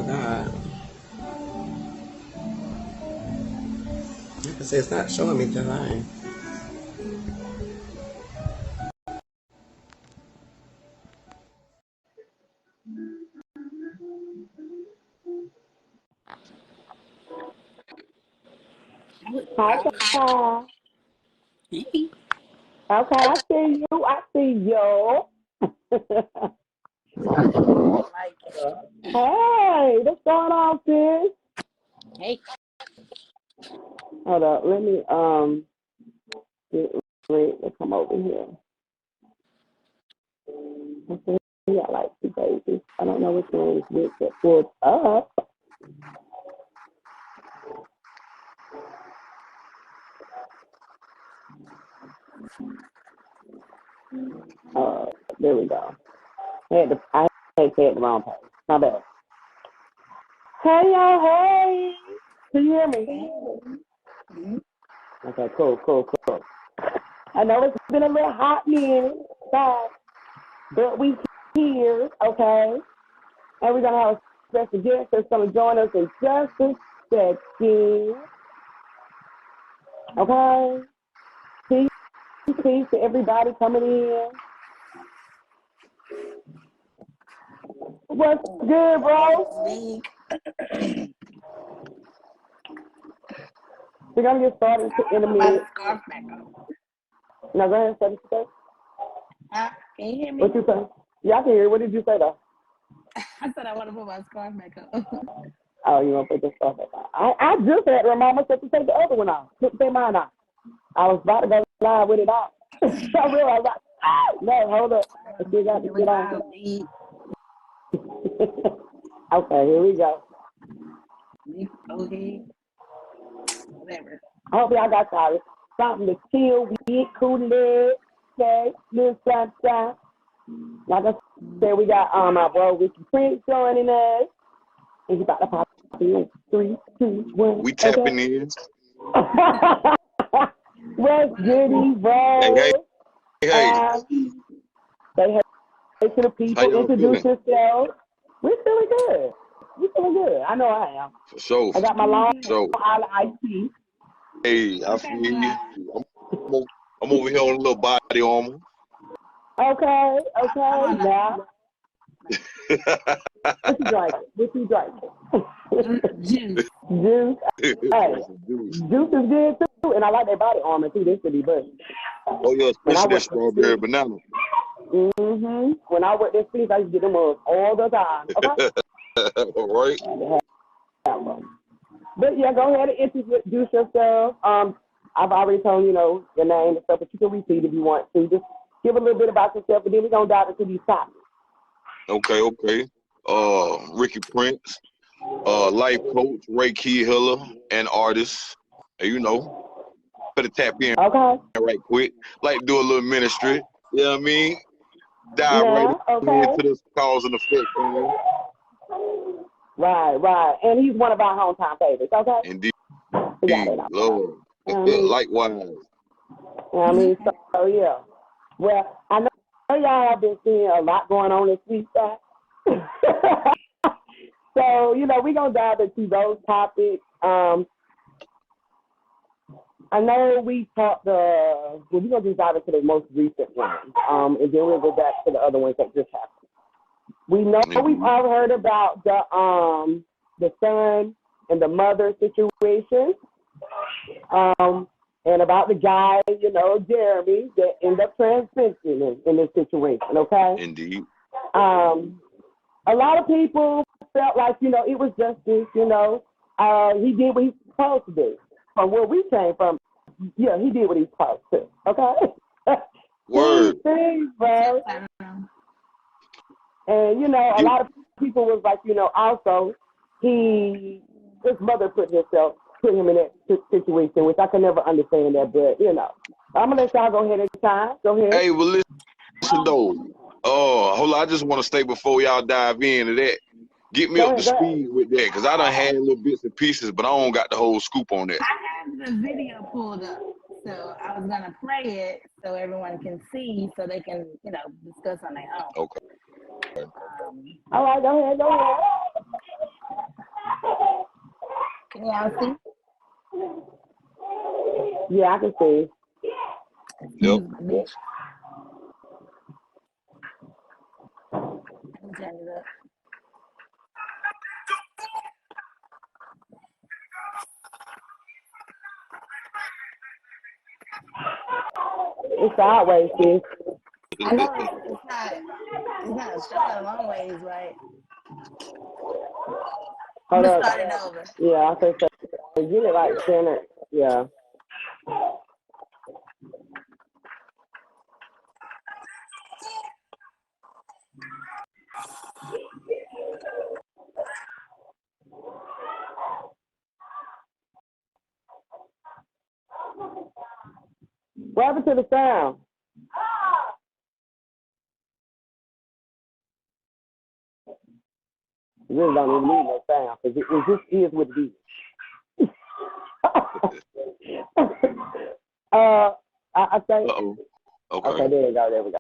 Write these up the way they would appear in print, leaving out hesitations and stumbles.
God. Like I say, it's not showing me July. Hi, Ty. Hey. Okay, I see you. I see you. Like, Hey, what's going on, sis? hey, Hold up, let me get ready to come over here. I think we got like two babies. I don't know which one is which that pulled up. There we go. I had said the wrong page. My bad. Hey y'all, hey. Can you hear me? Okay, cool. I know it's been a little hot minute, but we here, okay? And we're gonna have a special guest that's gonna join us in just a second. Okay? Peace to everybody coming in. What's good, bro? We're gonna get started in a minute. Now go ahead and say what you say. Can you hear me? What you say? Yeah, I can hear you. What did you say though? I said I want to put my scarf back on. Oh, you want to put this stuff back on? I just had to remind myself to take the other one off. Put mine on. I was about to go live with it off. I realized, no, hold up. I still got to get on. Okay, here we go. Okay. Whatever. I hope y'all got something to chill with, cool it, okay, little sunshine. Like I said, we got our bro Ricky Prince joining us. And he's about to pop in 3, 2, 1. We tapping in. What's goody, bro? Hey. Say hey to the people. Introduce yourself. We're feeling good. I know I am. For sure. I got my long IT. Hey, I feel you. I'm over here on a little body armor. Okay. Now. What you drinking? Juice. Hey, juice is good too, and I like that body armor too. This should be good. Oh yeah, especially that strawberry banana. When I worked at Steve, I used to get them all the time. Okay. All right. But yeah, go ahead and introduce yourself. I've already told your name and stuff, but you can repeat if you want to. Just give a little bit about yourself, and then we're gonna dive into these topics. Okay. Ricky Prince, life coach, Reiki healer, and artist. And better tap in right quick. Like do a little ministry. You know what I mean? Dive into this cause and effect. Right. And he's one of our hometown favorites, okay? Indeed. Lord. Likewise. I mean, so yeah. Well, I know y'all have been seeing a lot going on this week, so, we're going to dive into those topics. I know we talked we're going to just dive into the most recent one, and then we'll go back to the other ones that just happened. We know we've all heard about the son and the mother situation, and about the guy, Jeremy, that ended up transitioning in this situation, okay? Indeed. A lot of people felt like, it was justice, he did what he's supposed to do. From where we came from, yeah, he did what he's supposed to, okay? Word. Bro. And, a lot of people was like, also, his mother put him in that situation, which I can never understand that, but, I'm going to let y'all go ahead and time. Go ahead. Hey, well, listen, though. Hold on, I just want to stay before y'all dive into that. Get me up to speed with that, because I done had little bits and pieces, but I don't got the whole scoop on that. I have the video pulled up, so I was going to play it so everyone can see, so they can, discuss on their own. Okay. All right, go ahead. y'all see? Yeah, I can see. Yep. Excuse my bitch. Let me turn it up. It's sideways, sis. I know it's not showing long ways, right? I'm Hold gonna up. start it over. Yeah, I think so. Get it like center. Yeah. What happened to the sound? You really don't even need no sound because it just is what it is. I think. Uh-oh. Okay. Okay, there we go. There we go.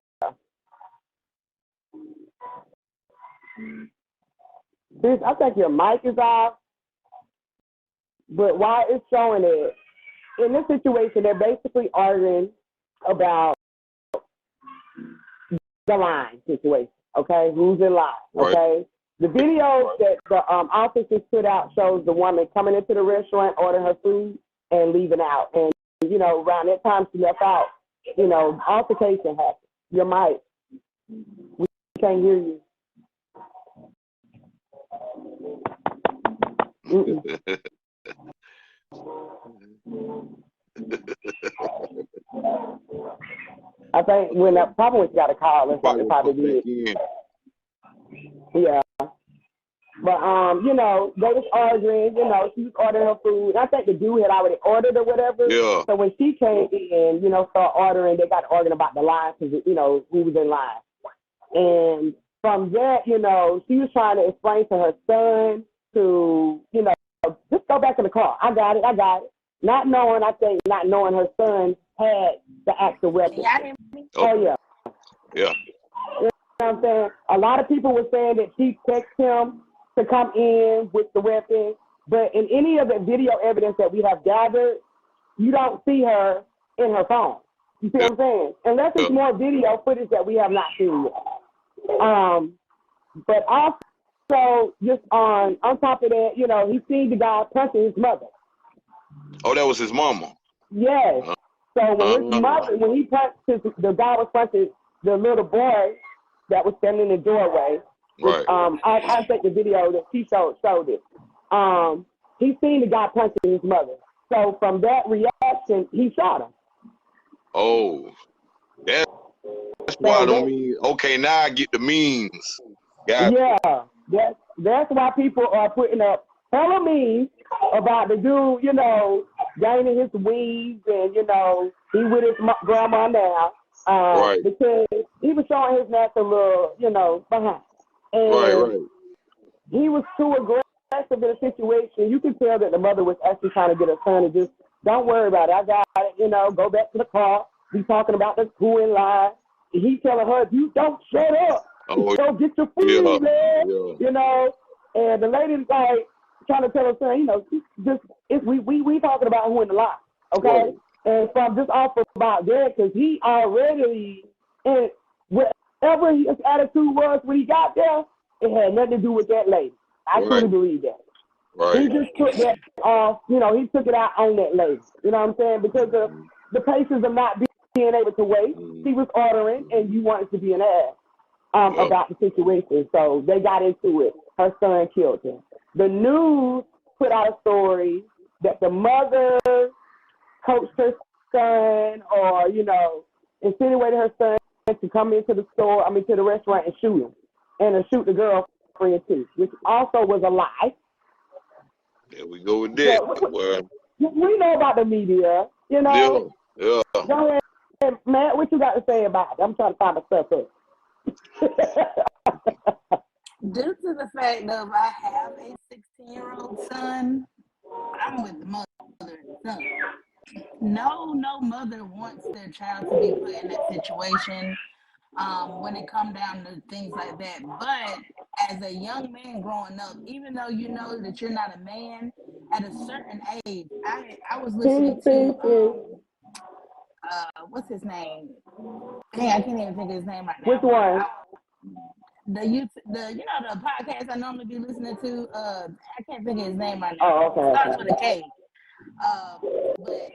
Sis, I think your mic is off, but why it's showing it in this situation, they're basically arguing about the line situation. Okay, who's in line? Right. Okay, the video that the officers put out shows the woman coming into the restaurant, ordering her food, and leaving out. And you know, around that time she left out, you know, altercation happened. Your mic, we can't hear you. I think when that probably when she got a call, that's what they probably did. Yeah. But you know, they was arguing, you know, she was ordering her food. I think the dude had already ordered or whatever. Yeah. So when she came in, you know, started ordering, they got arguing about the line because, you know, we was in line. And from that, you know, she was trying to explain to her son to, you know, just go back in the car. I got it. Not knowing her son had the actual weapon. Oh, yeah. Yeah. You know what I'm saying? A lot of people were saying that she texted him to come in with the weapon, but in any of the video evidence that we have gathered, you don't see her in her phone. You see what I'm saying? Unless it's more video footage that we have not seen yet. But also, just on top of that, you know, he seen the guy punching his mother. Oh, that was his mama. Yes. So when his mother, when he punched the guy was punching the little boy that was standing in the doorway. Right. I think the video that she showed it. He seen the guy punching his mother. So from that reaction, he shot him. Oh, that's why I don't mean. Okay, now I get the memes. Yeah, that's why people are putting up hella memes about the dude, you know, gaining his wings and, you know, he with his grandma now. Right. Because he was showing his natural little, you know, behind. And right. He was too aggressive in a situation. You can tell that the mother was actually trying to get her son to just, don't worry about it. I got it, you know, go back to the car. Be talking about the who in line. And he telling her, you don't shut up. Go get your food, man. Yeah. You know, and the lady's like trying to tell her son, you know, we talking about who in the line, okay? Right. And so I'm just off about that because he already, and whatever his attitude was when he got there, it had nothing to do with that lady. I truly believe that. Right. He just took that off, you know, he took it out on that lady. You know what I'm saying? Because of the patience of not being able to wait, he was ordering, and you wanted to be an ass. About the situation. So they got into it. Her son killed him. The news put out a story that the mother coached her son or, you know, insinuated her son to come into the to the restaurant and shoot him. And to shoot the girlfriend too, which also was a lie. There we go with that. So, we know about the media, you know. Yeah. Go ahead, Matt, what you got to say about it? I'm trying to find my stuff up. Due to the fact of I have a 16-year-old son, I'm with the mother and son. No mother wants their child to be put in that situation when it comes down to things like that. But as a young man growing up, even though you know that you're not a man, at a certain age, I was listening to what's his name? Hey, I can't even think of his name right now. Which one? The podcast I normally be listening to. I can't think of his name right Oh, now. okay. Starts with a K. But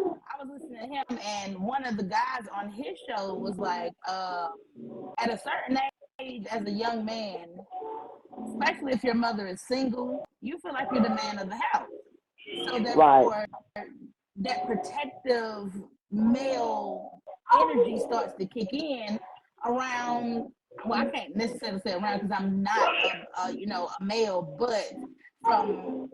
I was listening to him, and one of the guys on his show was like, at a certain age, as a young man, especially if your mother is single, you feel like you're the man of the house. So therefore, that protective male energy starts to kick in around. Well, I can't necessarily say around because I'm not a male, but from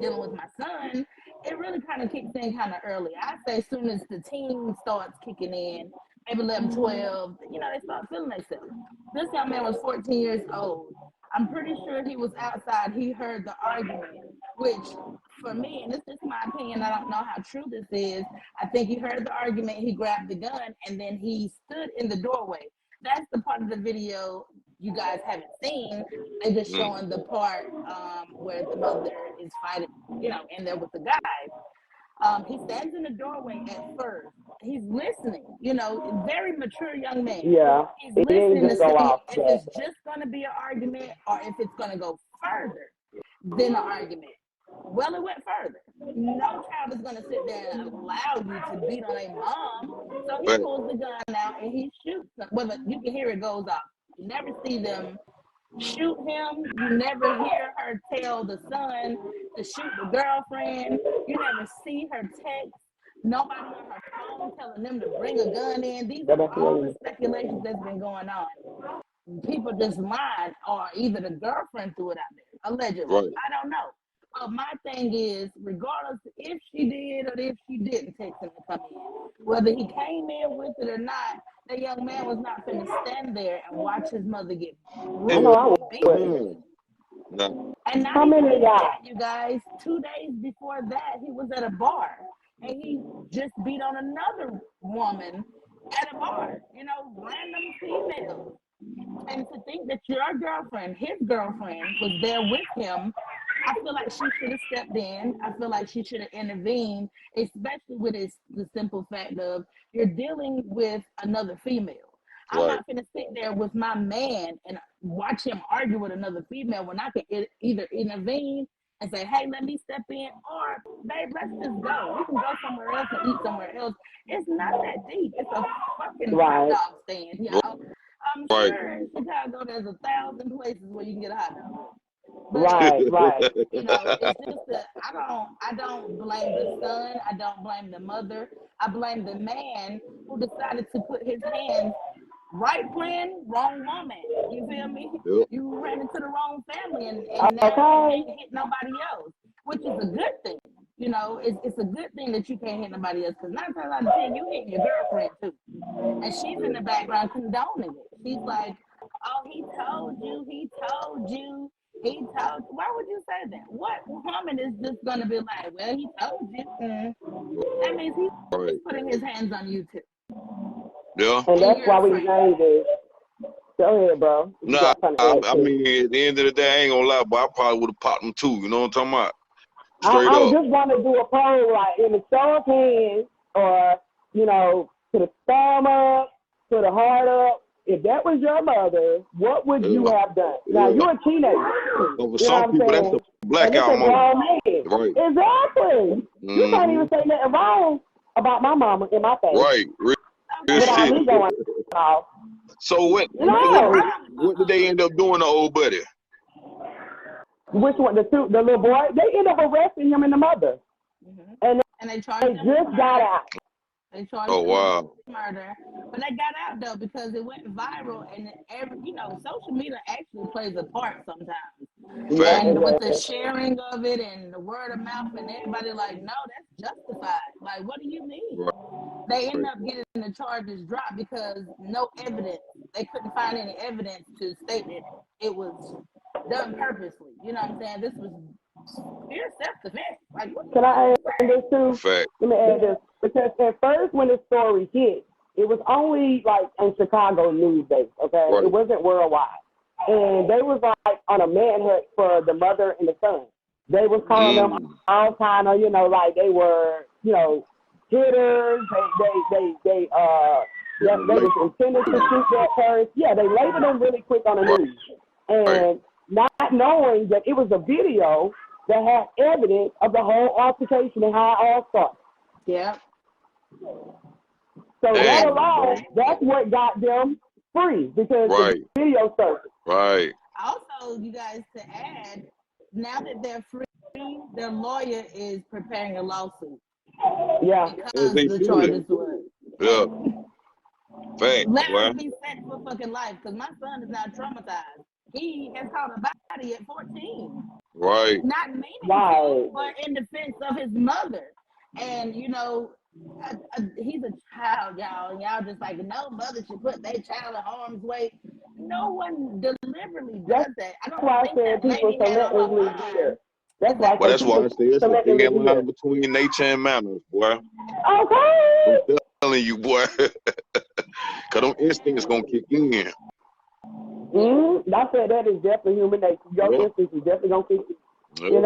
dealing with my son, it really kind of kicks in kind of early. I say as soon as the teen starts kicking in, maybe 11, 12, they start feeling themselves. This young man was 14 years old. I'm pretty sure he was outside. He heard the argument, which for me, and this is my opinion, I don't know how true this is. I think he heard the argument, he grabbed the gun, and then he stood in the doorway. That's the part of the video you guys haven't seen. They're just showing the part where the mother is fighting, in there with the guy. He stands in the doorway at first. He's listening, very mature young man. Yeah. He's listening to see if it's just going to be an argument or if it's going to go further than an argument. Well, it went further. No child is going to sit there and allow you to beat on a mom. So he pulls the gun out and he shoots them. Well, you can hear it goes off. You never see them shoot him. You never hear her tell the son to shoot the girlfriend. You never see her text nobody on her phone telling them to bring a gun in. These are all the speculations that's been going on. People just lied, or either the girlfriend threw it out there, allegedly. Right. I don't know. But my thing is, regardless if she did or if she didn't text him to come in, whether he came in with it or not, that young man was not going to stand there and watch his mother get beat. No. And not even that, you guys, 2 days before that, he was at a bar and he just beat on another woman at a bar, random female. And to think that your girlfriend, his girlfriend, was there with him, I feel like she should have stepped in. I feel like she should have intervened, especially with the simple fact of you're dealing with another female. I'm not going to sit there with my man and watch him argue with another female when I can either intervene and say, hey, let me step in, or, babe, let's just go. We can go somewhere else and eat somewhere else. It's not that deep. It's a fucking hot dog stand, y'all. I'm sure in Chicago there's 1,000 places where you can get a hot dog. But, right. It's just that I don't blame the son. I don't blame the mother. I blame the man who decided to put his hands right plan, wrong woman. You feel me? Yep. You ran into the wrong family and now you can't hit nobody else, which is a good thing. It's a good thing that you can't hit nobody else, because 9 times out of 10 you hit your girlfriend too, and she's in the background condoning it. She's like, "Oh, he told you. Why would you say that? What woman is just gonna be like, well, he told you? That means he's putting his hands on you too." Yeah. And that's why we named it. Go ahead, bro. Nah, I mean, at the end of the day, I ain't gonna lie, but I probably would have popped him too. You know what I'm talking about? Straight I up. just want to do a poll, like in the show of hands, or put a thumb up, put a heart up. If that was your mother, what would you have done? Now you're a teenager. For some people, that's a blackout moment. Right. Exactly. You can't even say nothing wrong about my mama in my face. Right. Real shit. Me going off. So what did they end up doing to old buddy? Which one? The little boy? They ended up arresting him and the mother. Mm-hmm. And they just got out. They charged him with murder, but they got out though because it went viral, and social media actually plays a part sometimes. And with the sharing of it and the word of mouth, and everybody like, no, that's justified. Like, what do you mean? They end up getting the charges dropped because no evidence. They couldn't find any evidence to state that it was done purposely. You know what I'm saying? This was pure self-defense. Like, can I add this too? Fact. Let me add this. Because at first when the story hit, it was only like in Chicago news base, okay? It wasn't worldwide. And they was like on a manhunt for the mother and the son. They was calling them all kind of, like they were, hitters. They was intended to shoot that person. Yeah, they labeled them really quick on the news. And not knowing that it was a video that had evidence of the whole altercation and how it all started. Yeah. So that alone, that's what got them free because the video surfaced. Right. Also, you guys, to add, now that they're free, their lawyer is preparing a lawsuit. Yeah. Because the charges were. Yeah. Fact. Let me set for fucking life because my son is now traumatized. He has caught a body at 14. Right. Not meaning to, but in defense of his mother. And, he's a child, y'all. And y'all just like, no mother should put their child in harm's way. No one deliberately does that. I don't think that lady had on her mind. That's why I said it's a thin line between nature and manners, boy. Okay. I'm telling you, boy. Because them instincts going to kick in. I said that is definitely human nature. Your instincts is definitely going to kick in.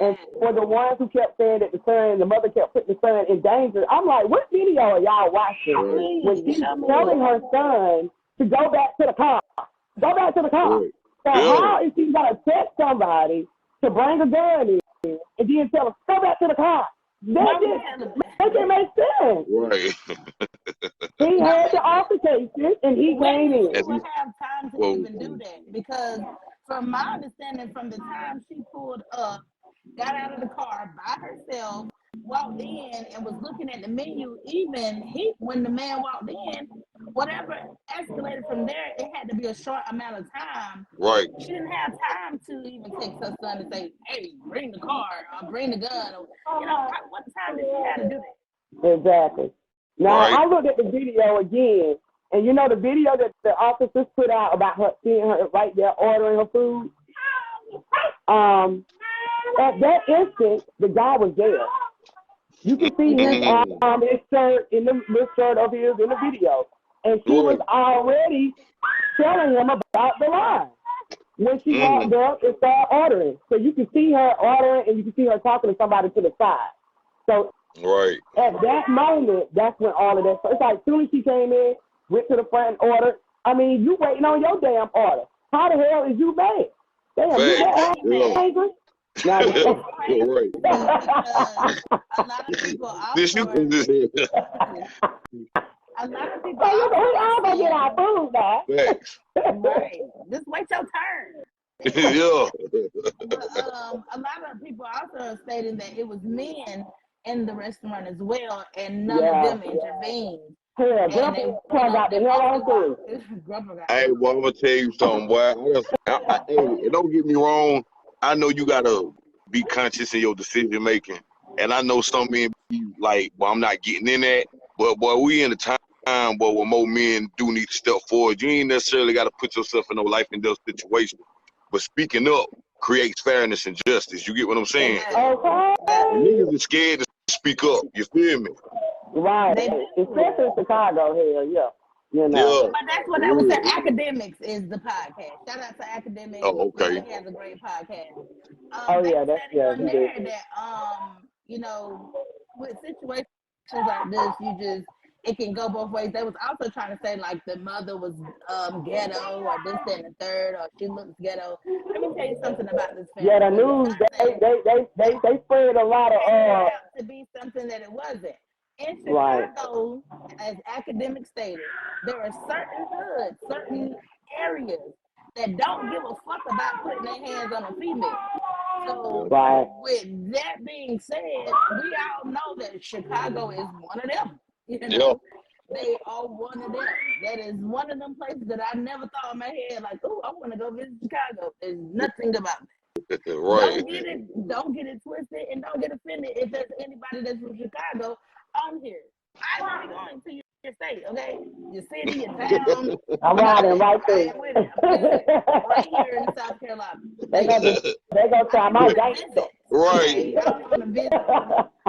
And for the ones who kept saying that the mother kept putting the son in danger, I'm like, what video are y'all watching? When she's telling her son to go back to the car. Go back to the car. So how is she going to text somebody to bring a gun in and then tell her, go back to the car? That didn't make sense. Right. He had the altercation and he came in. She would have time to even do that because from my understanding, from the time she pulled up, got out of the car by herself, walked in and was looking at the menu, when the man walked in, whatever escalated from there, it had to be a short amount of time. Right. She didn't have time to even text her son and say, hey, bring the car or bring the gun. Or, what time did she have to do that? Exactly. Now, I looked at the video again, and the video that the officers put out about her seeing her right there ordering her food, at that instant, the guy was there. You can see his shirt, this shirt of his in the video. And she was already telling him about the line when she walked up and started ordering. So you can see her ordering and you can see her talking to somebody to the side. So at that moment, that's when all of that. So it's like, as soon as she came in, went to the front and ordered. I mean, you waiting on your damn order. How the hell is you mad? Damn, you that angry? Now, right. A lot of people also we all gonna get our food back. Right. Just wait your turn. Yeah. But, a lot of people also are stating that it was men in the restaurant as well, and none of them intervened. Yeah, Grandpa got the hell on food. Hey, boy, I'm gonna tell you something, boy. Hey, don't get me wrong. I know you gotta be conscious in your decision making, and I know some men be like, "Well, I'm not getting in that." But boy, we in a time, boy, where more men do need to step forward. You ain't necessarily got to put yourself in no life and death situation, but speaking up creates fairness and justice. You get what I'm saying? Okay. Niggas are scared to speak up. You feel me? Right. Especially in Chicago, hell yeah. But that's what I was saying. Academics is the podcast. Shout out to Academics. Oh, okay. He has a great podcast. That's that with situations like this, it can go both ways. They was also trying to say like the mother was ghetto or this, that, and the third, or she looks ghetto. Let me tell you something about this family. Yeah, the news they spread a lot of to be something that it wasn't. In Chicago, as Academics stated, there are certain hoods, certain areas that don't give a fuck about putting their hands on a female. So, with that being said, we all know that Chicago is one of them. They are one of them. That is one of them places that I never thought in my head, like, oh, I want to go visit Chicago. There's nothing about it. Don't get it twisted and don't get offended if there's anybody that's from Chicago on here. I want to be going to your state, okay? Your city, your town. I'm riding right there. Right here in South Carolina. They gonna try my gangster. Right. I want to visit.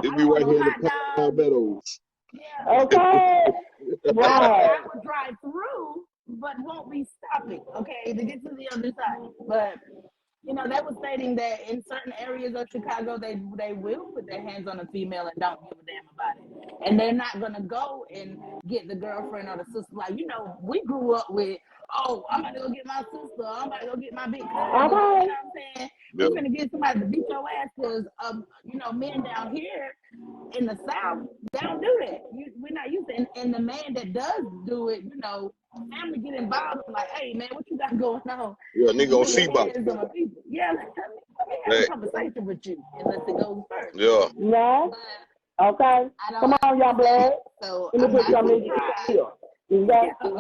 They be right here in the Palmettos. Yeah. Okay. Right. I would drive through, but won't be stopping, okay, to get to the other side. But You know, they were stating that in certain areas of Chicago, they will put their hands on a female and don't give a damn about it. And they're not going to go and get the girlfriend or the sister. Like, you know, we grew up with, oh, I'm about to go get my sister. I'm about to go get my big cousin. You know what I'm saying? Yeah. You're going to get somebody to beat your ass because, you know, men down here in the South, they don't do that. We're not used to it. And the man that does do it, you know, family get involved. I'm like, hey, man, what you got going on? Yeah, nigga on C-Box. Yeah, let me have a conversation with you unless it goes first. Yeah. No. Okay. Come on, y'all blood. So Let me put some in here. Exactly.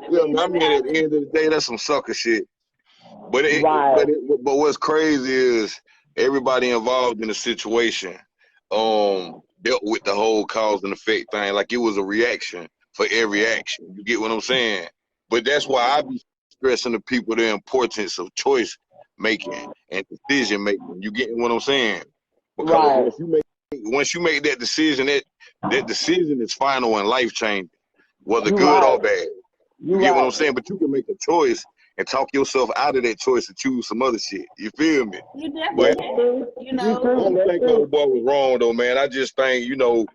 Yeah, man, I mean, at the end of the day, that's some sucker shit. But but what's crazy is everybody involved in the situation dealt with the whole cause and effect thing like it was a reaction for every action. You get what I'm saying? But that's why I be stressing to people the importance of choice making and decision making. You get what I'm saying? Because once you make that decision, that decision is final and life changing, whether good or bad. You get what I'm saying? But you can make a choice and talk yourself out of that choice and choose some other shit. You feel me? You definitely can. You know, I don't think old boy was wrong though, man. I just think, you know,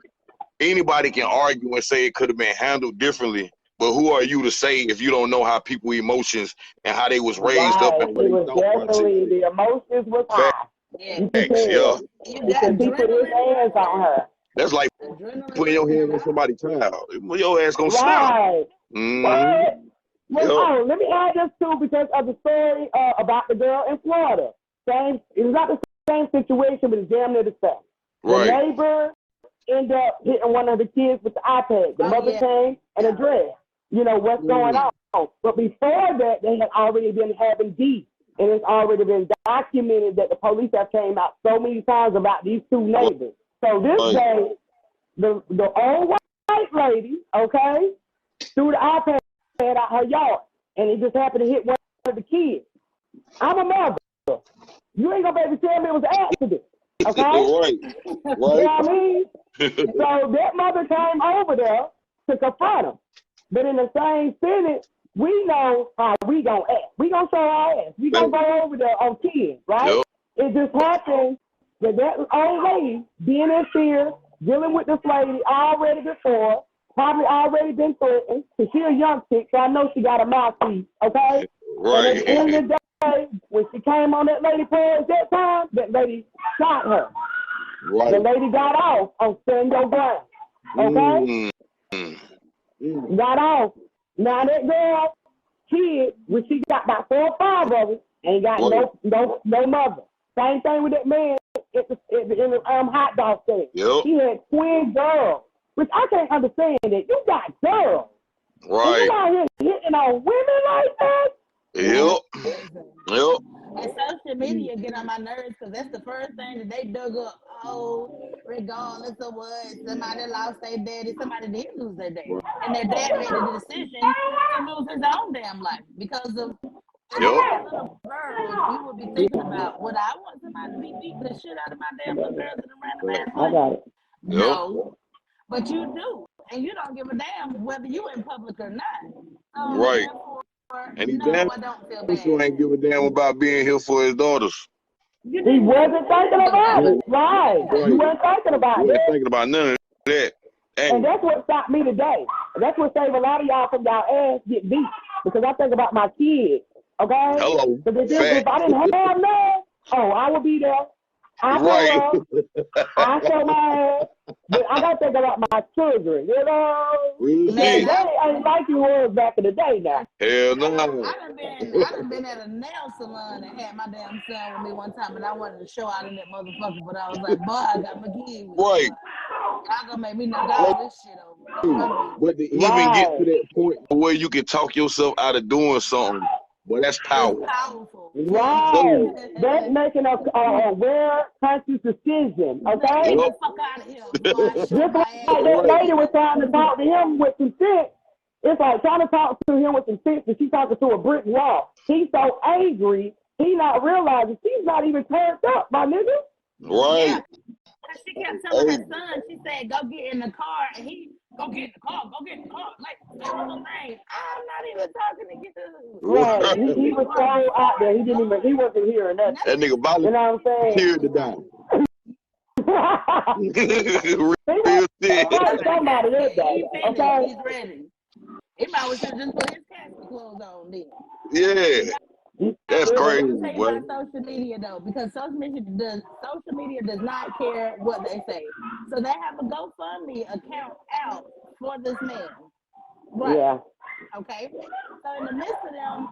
anybody can argue and say it could have been handled differently. But who are you to say if you don't know how people emotions and how they was raised up and what it they was thought definitely the emotions was high. Yeah. You can tell. You got He put his hands on her. That's like putting your hands on somebody's child. Your ass gonna snap. What? Well, let me add this too because of the story about the girl in Florida. It was not the same situation, but it's damn near the same. Right. The neighbor ended up hitting one of the kids with the iPad. The mother came and addressed, you know, what's going on. But before that, they had already been having beef. And it's already been documented that the police have came out so many times about these two neighbors. So this day, the old white lady, okay, threw the iPad out her yard, and it just happened to hit one of the kids. I'm a mother. You ain't gonna be able to tell me it was an accident, okay? Right. You know what I mean? So that mother came over there to confront him. But in the same sentence, we know how we gonna act. We gonna show our ass. We gonna go over there on kids, right? Yep. It just happened that old lady being in fear, dealing with this lady already before, probably already been threatened, because she's a young chick, so I know she got a mouthpiece, okay? Right. And at the end of the day, when she came on that lady page that time, that lady shot her. Right. The lady got off on stand your ground, okay? Got off. Now that girl, kid, when she got about 4 or 5 of them, ain't got no mother. Same thing with that man in the hot dog stand. Yep. He had twin girls, which I can't understand that. You got girls. Right. And you out here hitting on women like that? Yep. And social media get on my nerves because that's the first thing that they dug up. Oh, regardless of what, somebody lost their daddy, somebody did lose their daddy. And their dad made the decision to lose his own damn life because of little girls. We would be thinking about, would I want somebody to be beating the shit out of my damn little girls in a random ass place? I got it. No, but you do. And you don't give a damn whether you in public or not. Right. And he damn sure ain't give a damn about being here for his daughters. He wasn't thinking about it. Right. He wasn't thinking about it. He wasn't thinking about none of that. And that's what stopped me today. That's what saved a lot of y'all from y'all ass get beat. Because I think about my kids. Okay? Hello. Because if I didn't have none, I would be there. I show my ass. But I gotta think about my children, you know? Man, they ain't like you was back in the day now. Hell no. I done been at a nail salon and had my damn son with me one time, and I wanted to show out in that motherfucker, but I was like, boy, I got my kids. Right. Y'all gonna make me knock all this shit over. But to even get to that point where you can talk yourself out of doing something, well, that's power. It's powerful. Right. That's making a aware, conscious decision. Okay? Get the fuck out of here. Just like that lady was trying to talk to him with some sense. It's like trying to talk to him with some sense, and she's talking to a brick wall. He's so angry, he not realizing she's not even turned up, my nigga. Right. she kept telling her son, she said, go get in the car, and he, go get in the car, like, say one more thing. I'm not even talking to you. Right. He was so out there, he wasn't hearing that. That nigga Bobby, You know what I'm saying? teared to die. Real shit. Somebody did that. Okay. He's ready. He might well should just put his casket clothes on then. Yeah. That's crazy, Let me tell you boy. about social media though, because social media does not care what they say. So they have a GoFundMe account out for this man. Right. Yeah. Okay. So in the midst of them,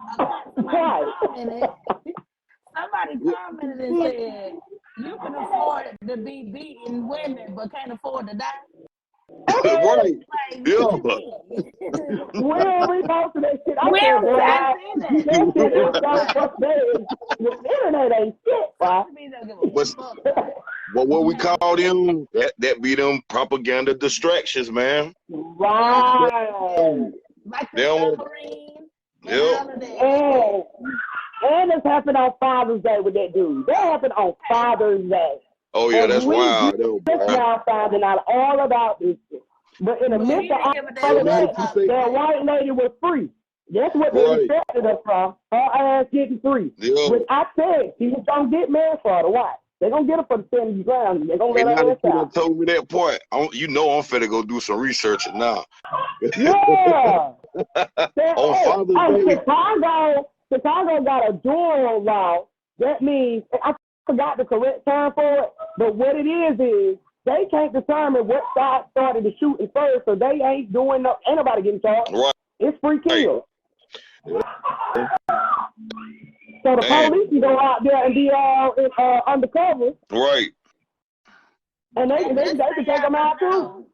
somebody commented and said, you can afford to be beating women but can't afford to die. Right. Like, Yeah. When we posted that shit, I Well, said, boy, I that seen shit is so frustrating. The internet ain't shit, boy. But what we call them, that be them propaganda distractions, man. Right. Like They the don't- submarine. Yep. And it's happened on Father's Day with that dude. That happened on Father's Day. Oh yeah, that's wild. Just now finding out all about this shit. But in the midst of all of that, that white lady was free. That's what they expected us from. Her ass getting free. Yeah. Which I said, she was going to get married for the white. They're going to get her for the 70 grand. They're going to let her ass out. Told me that part. You know I'm finna go do some research now. Yeah. On Father's Day. Chicago got a dual law. That means, I forgot the correct term for it, but what it is they can't determine what side started the shooting first, so they ain't doing ain't nobody getting charged. Right. It's free kill. So the police can go out there and be undercover. Right. And they can take them out too.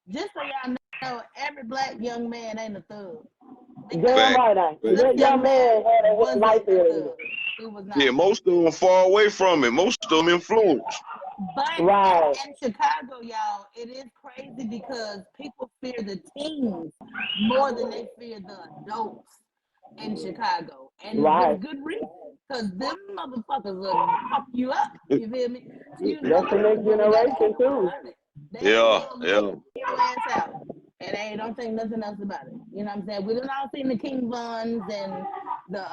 Just so y'all know, every black young man ain't a thug. Damn right, that young man had a life in it. Yeah, most of them far away from it. Most of them influenced. But in Chicago, y'all, it is crazy because people fear the teens more than they fear the adults in Chicago. And with good reason. Because them motherfuckers will pop you up. You feel me? That's the next generation, too. Yeah. Your ass out. And they don't think nothing else about it. You know what I'm saying? We done all seen the King Buns and the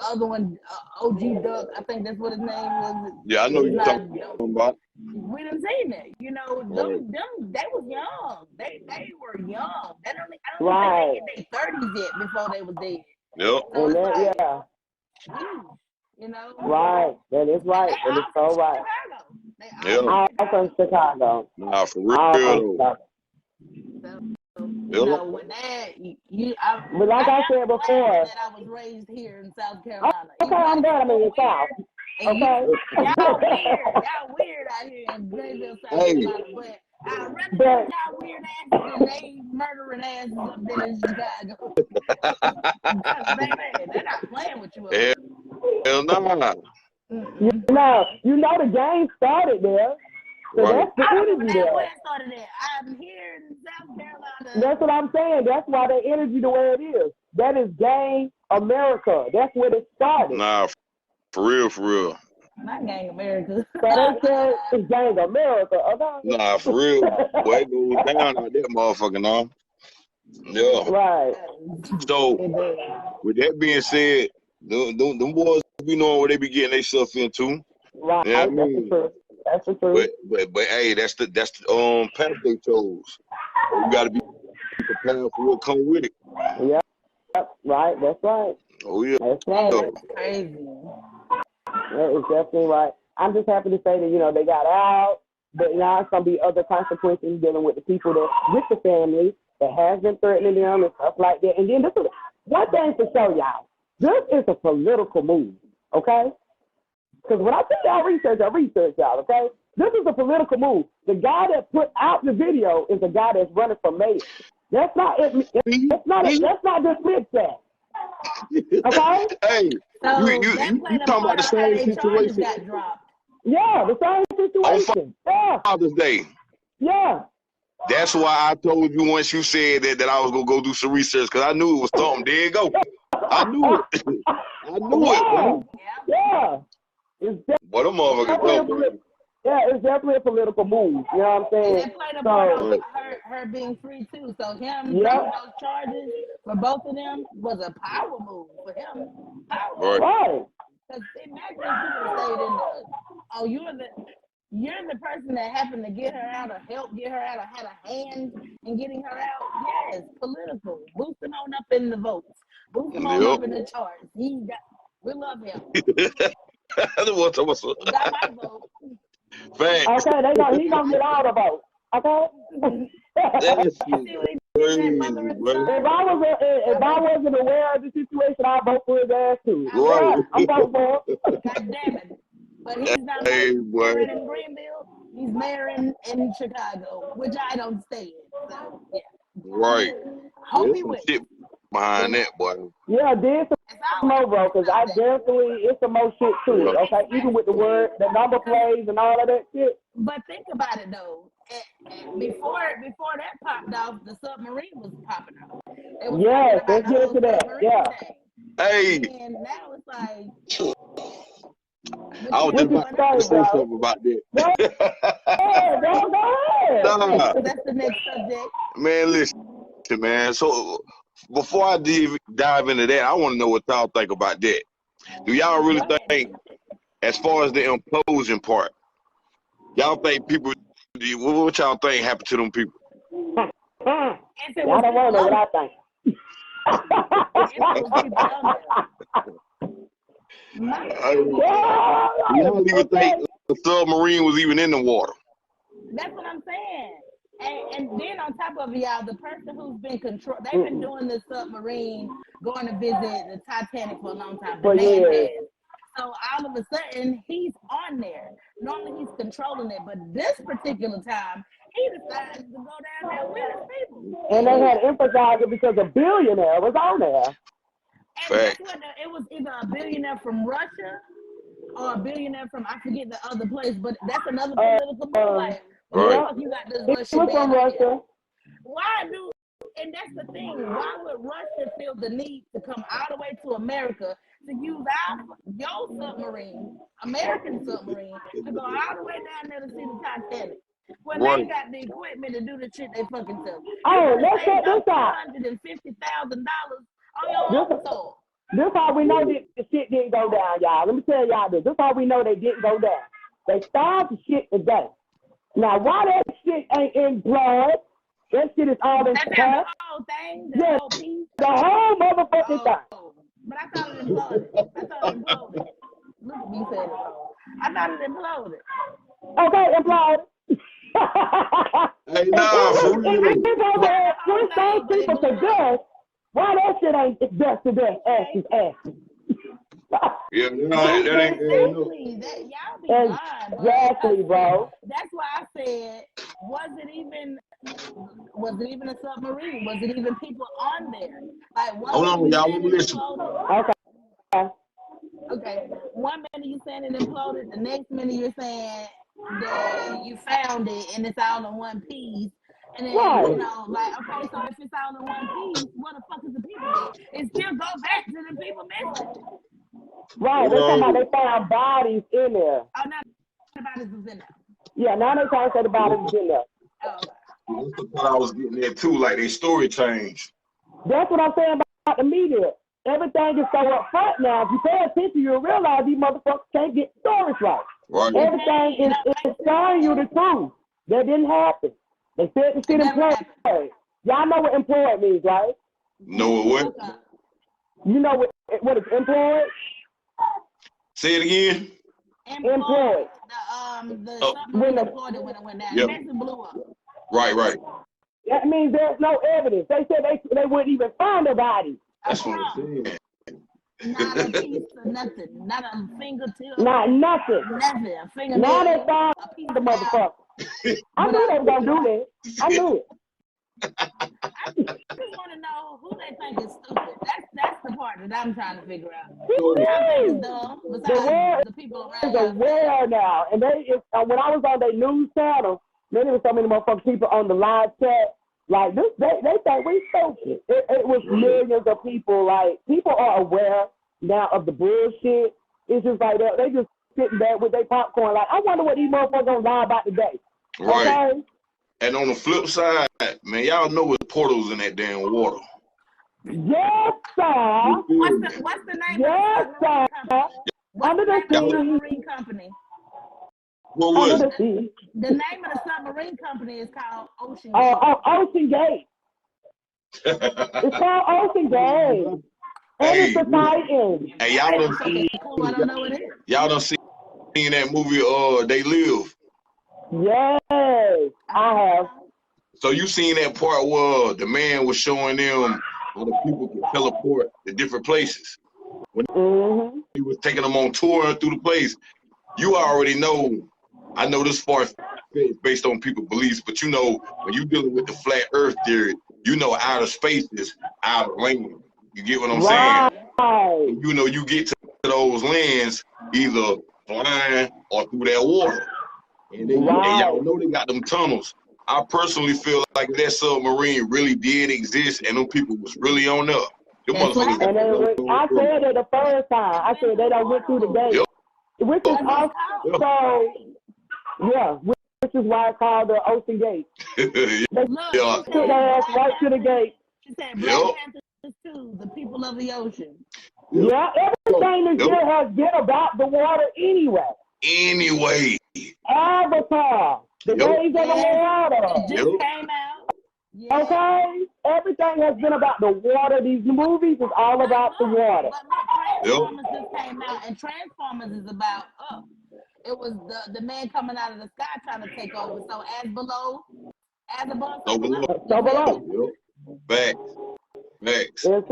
other one, OG Duck. I think that's what his name was. Yeah, I know you're talking about. We done seen that. You know, them they was young. They were young. I don't think they hit their 30s yet before they was dead. Yep. So you know. Right. That is right. That is so right. Yeah. All from Chicago. Nah, for real. You know, when but like I said before, that I was raised here in South Carolina. Okay, I'm glad I'm in the South. Okay. Y'all weird out here in Greenville, South Carolina, but I'd rather y'all weird asses than they murdering asses up there in Chicago. Baby, they're not playing with you up there. Hell no. You know the game started there. So that's the energy there. Where it started at. I'm here in South Carolina. That's what I'm saying. That's why the energy the way it is. That is Gang America. That's where it started. Nah, for real. Not Gang America. So they said it's Gang America. Okay? Nah, for real. Boy, it goes down out that motherfucker now. Yeah. Right. So, with that being said, them boys be knowing what they be getting themselves into. Right. Yeah, That's the truth. That's the truth. But hey, that's the path they chose. You gotta be prepared for what come with it. Yeah. Right. That's right. Oh yeah. That's right. That's crazy. That is definitely right. I'm just happy to say that, they got out, but now it's going to be other consequences dealing with the people with the family that has been threatening them and stuff like that. And then this is one thing to show y'all. This is a political move, okay? Because when I say y'all research y'all, okay? This is a political move. The guy that put out the video is the guy that's running for mayor. That's not just that. Okay? Hey, So you talking about the same situation? Yeah, the same situation. On Father's Day. Yeah. That's why I told you once you said that I was gonna go do some research because I knew it was something. There you go. I knew it. I knew it. Yeah. It's What a motherfucker. Yeah, it's definitely a political move. You know what I'm And saying? that played a part on So, her being free too. So him yep, dropping those charges for both of them was a power move for him. Power Right. move. right. Because imagine if you would have stayed in the, oh, you're the person that happened to get her out or help get her out or had a hand in getting her out. Yes, political. Boost him on up in the votes. Boost him on Yep. up in the charts. We love him. What's up? He got my vote. Facts. Okay, he gonna get all the votes. Okay. That's You see what he did crazy, that mother and bro. son? If I wasn't aware of the situation, I'd vote for his ass too. Right. Yeah, I'm voting for him. God damn it. But he's not Hey, mayor boy. in Greenville. He's mayor in Chicago, which I don't stay in. So, yeah. Right. Hope There's he some wins. shit behind that, boy. Yeah, there's It's some always more, bro, because I definitely, it's some more shit to it, okay? Even with the word, the number plays and all of that shit. But think about it though. Before that popped off, the submarine was popping off. It was Yes, talking let's about the get whole into that. submarine Yeah. thing. Hey, And now it's like, I was just about to say something about that. Yeah, go ahead. Nah, That's the next subject. man, listen, man. So before I dive into that, I want to know what y'all think about that. Do y'all really Go ahead. think, as far as the implosion part, y'all think people, what y'all think happened to them people? If it Y'all was don't want to know what I think. if it was people on there. My Y'all even think the submarine was even in the water? That's what I'm saying. And then on top of it, y'all, the person who's been they've been doing the submarine, going to visit the Titanic for a long time. The For man years. has. So all of a sudden, he's on there. Normally, he's controlling it, but this particular time, he decided to go down there with his people. And they had emphasized it because a billionaire was on there. And guess what? It was either a billionaire from Russia or a billionaire from, I forget the other place, but that's another political move. Like, Right. you got this He Russian was from man. Russia. Why do, and that's the thing, why would Russia feel the need to come all the way to America to use your submarine, American submarine, to go all the way down there to see the Titanic? When they Right. got the equipment to do the shit they fucking self. Oh, let's check this out. $150,000 on your own soul. This how we know that the shit didn't go down, y'all. Let me tell y'all this. This how we know they didn't go down. They started the shit today. Now, why that shit ain't in blood, that shit is all in That's the cash. whole thing, the Yes, whole piece. the whole motherfucking thing. Oh, but I thought it imploded. Look at me saying it wrong. I thought it imploded. Okay, implied. Hey, nah, for real. If those people to death, why that shit ain't death to death, asses. Yeah, no, that ain't Exactly. That y'all be lying, bro. Exactly, bro. That's why I said, was it even a submarine? Was it even people on there? Like, Hold on, y'all, let me listen. Okay. Okay. 1 minute you're saying it imploded, the next minute you're saying that you found it and it's all in one piece. And then, Right. you know, like, okay, so if it's all in one piece, what the fuck is the people at? It still go back to the people missing. Right, they're talking about they found bodies in there. Oh, now the bodies was in there. Yeah, now they're trying to say the bodies was in there. Oh, okay. That's the part I was getting at too, like their story changed. That's what I'm saying about the media. Everything is so up front now. If you pay attention, you'll realize these motherfuckers can't get stories right. Right. Everything is telling you the truth. That didn't happen. They said the shit employed. Y'all know what employed means, right? Know what? Okay. You know what is employed? Say it again. Employed. The Oh. submarine employed it when it went down. Yep. It blew up. Right. That means there's no evidence. They said they wouldn't even find a body. That's what I'm saying. Not a piece of nothing. Not a fingertip. Not nothing. Nothing. A fingernail. Now they found a piece the of motherfucker. I knew they were gonna do that. I knew it. I just want to know who they think is stupid. That's the part that I'm trying to figure out. People I think is. it's dumb. The Besides world the people is around. aware now, and when I was on their news channel, there was so many motherfucking people on the live chat. Like this, they think we stupid. It was millions of people. Like people are aware now of the bullshit. It's just like they just sitting there with their popcorn like, I wonder what these motherfuckers gonna lie about today. Right. Okay? And on the flip side, man, y'all know it's portals in that damn water. Yes, sir. What's the name Yes, of the sir. submarine Under the submarine company? What was Under it? the sea. The name of the submarine company is called Ocean Gate. Ocean Gate. It's called Ocean Gate. And Hey, it's a Titan. Hey, y'all done Fucking cool, I don't know what it is. y'all done seen that movie They Live. Yes, I have. So you seen that part where the man was showing them how the people could teleport to different places. When he was taking them on tour through the place, you already know. I know this far based on people's beliefs, but you know when you dealing with the flat Earth theory, you know outer space is outer land. You get what I'm saying? And you know you get to those lands either flying or through that water. And y'all know they got them tunnels. I personally feel like that submarine really did exist and them people was really on up. Them motherfuckers got I said it the first time. I said they done went through the gate. Which is also, which is why it's called the Ocean Gate. They took their ass right to the gate. She said Black Panthers too, the people of the ocean. Yeah, everything this year has been about the water anyway. Anyway. Avatar, the waves of the water. It just came out. Yeah. Okay? Everything has been about the water. These movies is all about the water. But Transformers just came out, and Transformers is about up. It was the man coming out of the sky trying to take over. So as below, as above, so below. So below. Facts. It's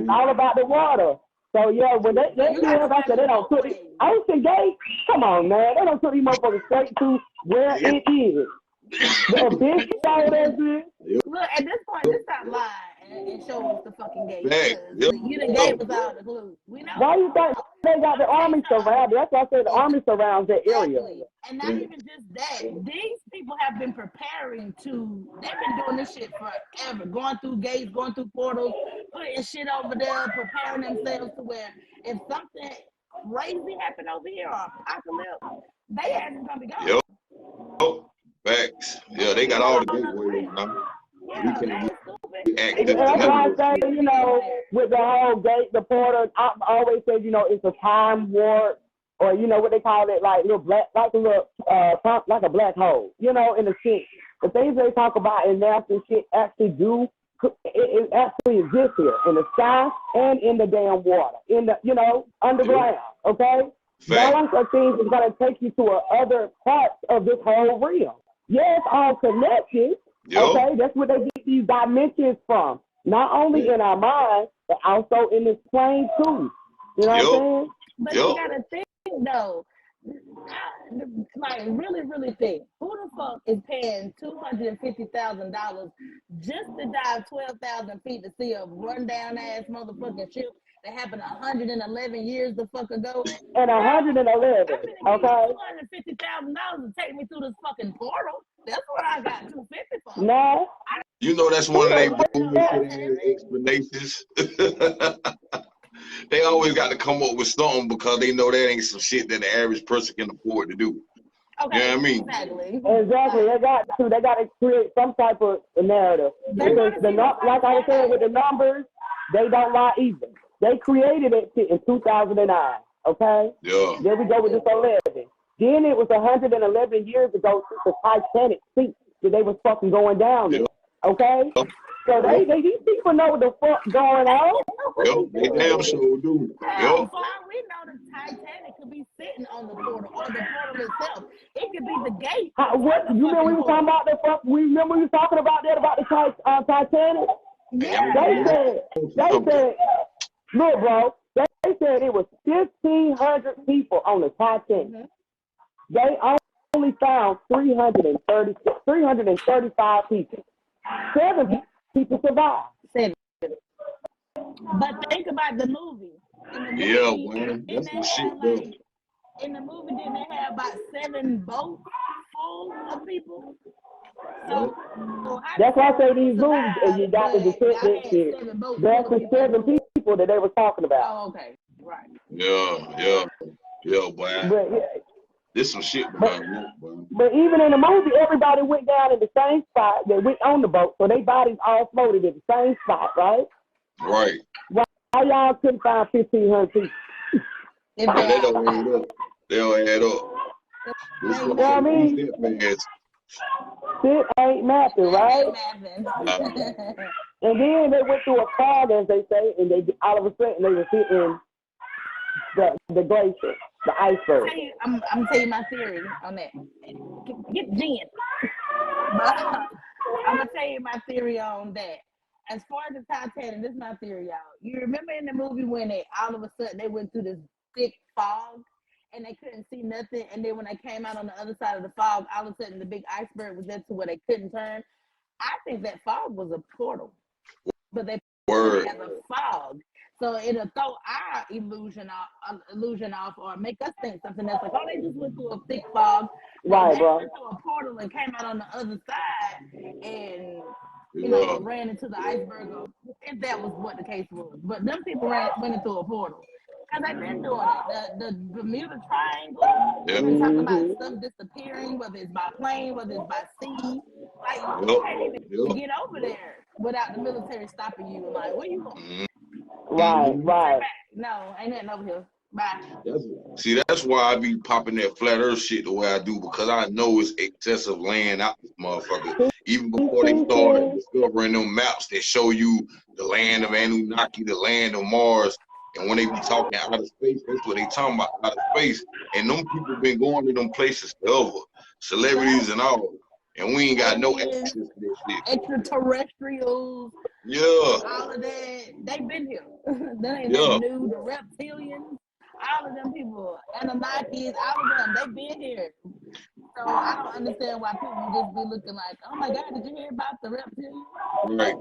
all about the water. So yeah, when they I said they don't put it Ocean Gate. Come on, man, they don't put these motherfuckers straight to where it is. The big show that's it. Look, at this point, just stop lying and show us the fucking gate. Yep. You done gave us all the clues. We know. Why you think they got the army surrounded? That's why I said the army surrounds that area. And not even just that. These people have been preparing to. They've been doing this shit forever. Going through gates, going through portals, putting shit over there, preparing themselves to where if something crazy happened over here or apocalypse, they ain't gonna be gone. Yep. Facts. Yeah, they got all the gateways now. Yeah, that's why I say, you know, with the whole gate, the portal, I always say, you know, it's a time warp, or you know what they call it, like little black, like a little, like a black hole, you know, in the shit. The things they talk about in NASA and shit actually do, it actually exists here in the sky and in the damn water, in the, you know, underground. Okay, those are things that's gonna take you to other parts of this whole realm. Yeah, it's all connected. Okay, that's where they get these dimensions from. Not only in our mind, but also in this plane too. You know what I'm saying? But you gotta think though, like really, really think. Who the fuck is paying $250,000 just to dive 12,000 feet to see a rundown ass motherfucking ship that happened 111 years the fuck ago? And 111. Okay. $250,000 to take me through this fucking portal. That's what I got $250 for. No. You know that's one of their bullshit explanations. They always got to come up with something because they know that ain't some shit that the average person can afford to do. Okay, you know what I mean? Exactly. They got to create some type of narrative. Because like I was saying with the numbers, they don't lie either. They created it in 2009. Okay. Yeah. There we go with this 11. Then it was 111 years ago since the Titanic sink that they was fucking going down there. Okay? So these people know what the fuck going on. Yep, they damn sure do. Yep. For all we know, the Titanic could be sitting on the portal or the portal itself. It could be the gate. What? You remember we were talking about the fuck? We remember we were talking about that about the Titanic? Yeah. They said, look, bro. They said it was 1,500 people on the Titanic. Mm-hmm. They only found 335 people. 7 people survived. 7. But think about the movie. Man, that's some shit, though. In the movie, didn't they have about 7 boats full of people? So that's why I say these movies, and you got to detect that shit. That's the 7 people that they were talking about. Oh, okay. Right. Yeah. Yeah, boy. But yeah, There's some shit but behind that, boy. but even in the movie, everybody went down in the same spot. They went on the boat, so their bodies all floated in the same spot, right? Right. Why y'all couldn't find 1,500 people? If Man, they they all don't add up. They don't add up. This ain't You know what I motherfucker mean? beat that fast. Shit ain't nothing, right? nothing. And then they went through a fog, as they say, and they all of a sudden they were hitting the glacier, the iceberg. I'm tell you my theory on that. Get Jen. But I'm gonna tell you my theory on that. As far as the Titanic, this is my theory, y'all. You remember in the movie when they all of a sudden they went through this thick fog and they couldn't see nothing, and then when they came out on the other side of the fog, all of a sudden the big iceberg was there to where they couldn't turn. I think that fog was a portal, but they put it as a fog. So it'll throw our illusion off, or make us think something else. Like, oh, they just went through a thick fog. Right, bro. They went through a portal and came out on the other side, and ran into the iceberg. Or if that was what the case was, but them people went into a portal because they've been doing it. The Bermuda Triangle. They've been talking about stuff disappearing, whether it's by plane, whether it's by sea. Like you can't even get over there without the military stopping you. Like, where you going? Right. No, ain't nothing over here. Bye. That's why I be popping that flat earth shit the way I do, because I know it's excessive land out this motherfucker. Even before they started discovering them maps that show you the land of Anunnaki, the land of Mars, and when they be talking out of space, that's what they talking about, out of space. And them people been going to them places forever, celebrities and all, and we ain't got no access to this shit. Extraterrestrials. Yeah. All of that, they've been here. That ain't that new. The reptilians, all of them people, Anunnakis, all of them, they've been here. So I don't understand why people just be looking like, oh my God, did you hear about the reptilians? Right.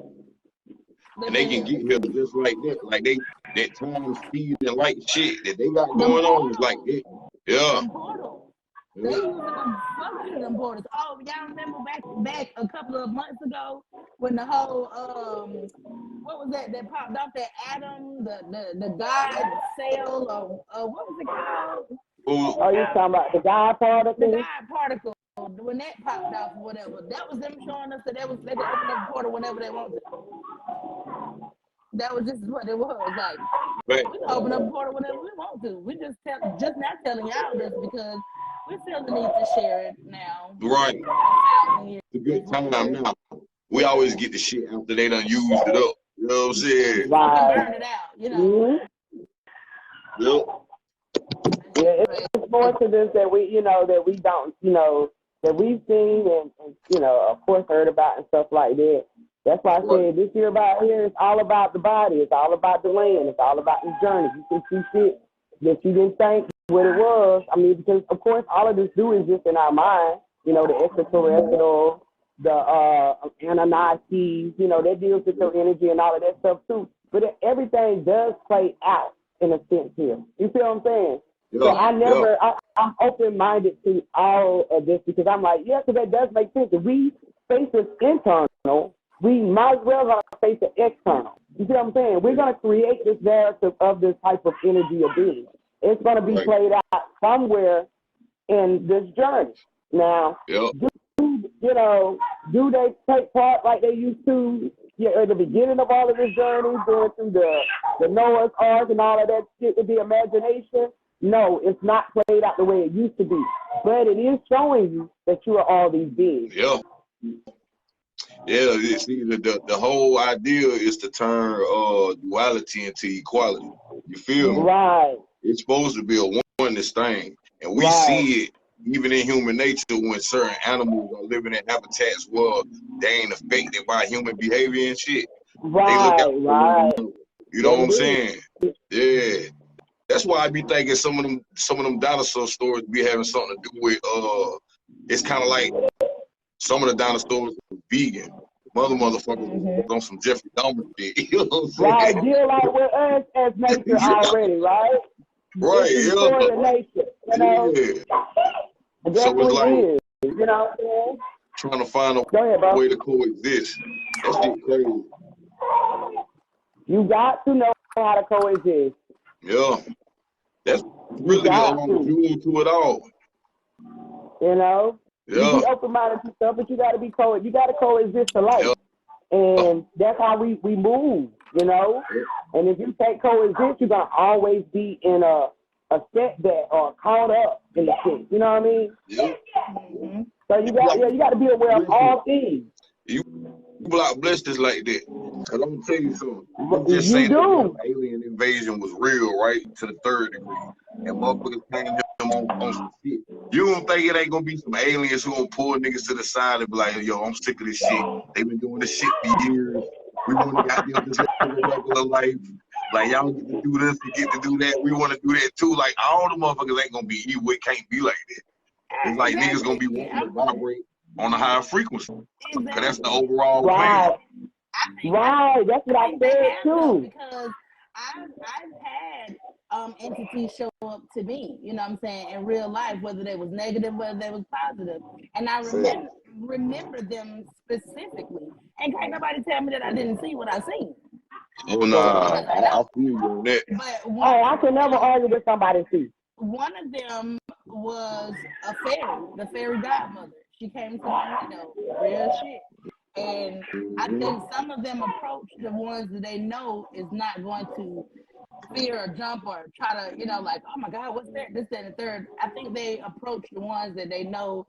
And they can get here just like that. Like that time, speed, and light shit that they got going on is like that. Yeah. They using them fucking them portals. Oh, y'all remember back a couple of months ago when the whole what was that popped off, that atom, the God cell, or what was it called? Oh, you talking about the God particle? The God particle. When that popped off, whatever, that was them showing us that they could open up a portal whenever they want to. That was just what it was like. Right. We can open up a portal whenever we want to. We just not telling y'all this because we feel the need to share it now. Right. It's a good time now. We always get the shit after they done used it up. You know what I'm saying? Right. Burn it out, you know. Yep. Yeah, it's more to this that we don't, that we've seen and of course heard about and stuff like that. That's why I said this year about here is all about the body. It's all about the land. It's all about the journey. You can see shit that you didn't think what it was. I mean, because of course all of this do exist in our mind. The extraterrestrial, the Anunnaki, that deals with your energy and all of that stuff too. But everything does play out in a sense here. You see what I'm saying? So I'm open-minded to all of this because I'm like, yeah, because that does make sense. If we face this internal, we might as well gonna face the external. You see what I'm saying? We're gonna create this narrative of this type of energy of being. It's gonna be played out somewhere in this journey. Now, do they take part like they used to at the beginning of all of this journey, going through the Noah's Ark and all of that shit with the imagination? No, it's not played out the way it used to be. But it is showing you that you are all these beings. Yeah. Yeah, see, the whole idea is to turn duality into equality. You feel me? Right. It's supposed to be a oneness thing. And we see it even in human nature when certain animals are living in habitats where they ain't affected by human behavior and shit. Right, they look out for you know what I'm saying? Yeah. That's why I be thinking some of them dinosaur stories be having something to do with it's kind of like some of the dinosaurs were vegan. Motherfuckers on some Jeffrey Dahmer shit. You know what I'm saying? Right, deal like with us as nature already, right? Right, the nature, It so it's like, is, you know what I'm saying? Trying to find a way to coexist. That shit crazy. You got to know how to coexist. Yeah. That's You Really got jewel to. to it all. You know, you Yeah. be open-minded to stuff, but you got to be you got to coexist to life, Yeah. and that's how we move. You know, and if you can't coexist, you're gonna always be in a setback or caught up in the shit. You know what I mean? Yeah. Mm-hmm. So you got to be aware of all things. You block blessings like that. Cause I'm gonna tell you something. You just You saying do. that alien invasion was real, right? To the 3rd degree. And motherfuckers hanging him on some shit. You don't think it ain't gonna be some aliens who gonna pull niggas to the side and be like, yo, I'm sick of this shit. They've been doing this shit for years. We wanna goddamn just live a regular life. Like y'all get to do this and get to do that. We wanna do that too. Like all the motherfuckers ain't gonna be evil. It can't be like that. It's like niggas gonna be wanting to vibrate on a higher frequency. Cause that's the overall plan. Right. That's what I said too. Because I've had entities show up to me, you know what I'm saying, in real life, whether they was negative, whether they was positive. And I remember them specifically. And can't nobody tell me that I didn't see what I seen. Oh nah, I feel you on that. But I can never argue with somebody too. One of them was a fairy, the fairy godmother. She came to my window, real shit. And I think some of them approach the ones that they know is not going to fear or jump or try to, you know, like, oh my God, what's that? This, that, and the third. I think they approach the ones that they know,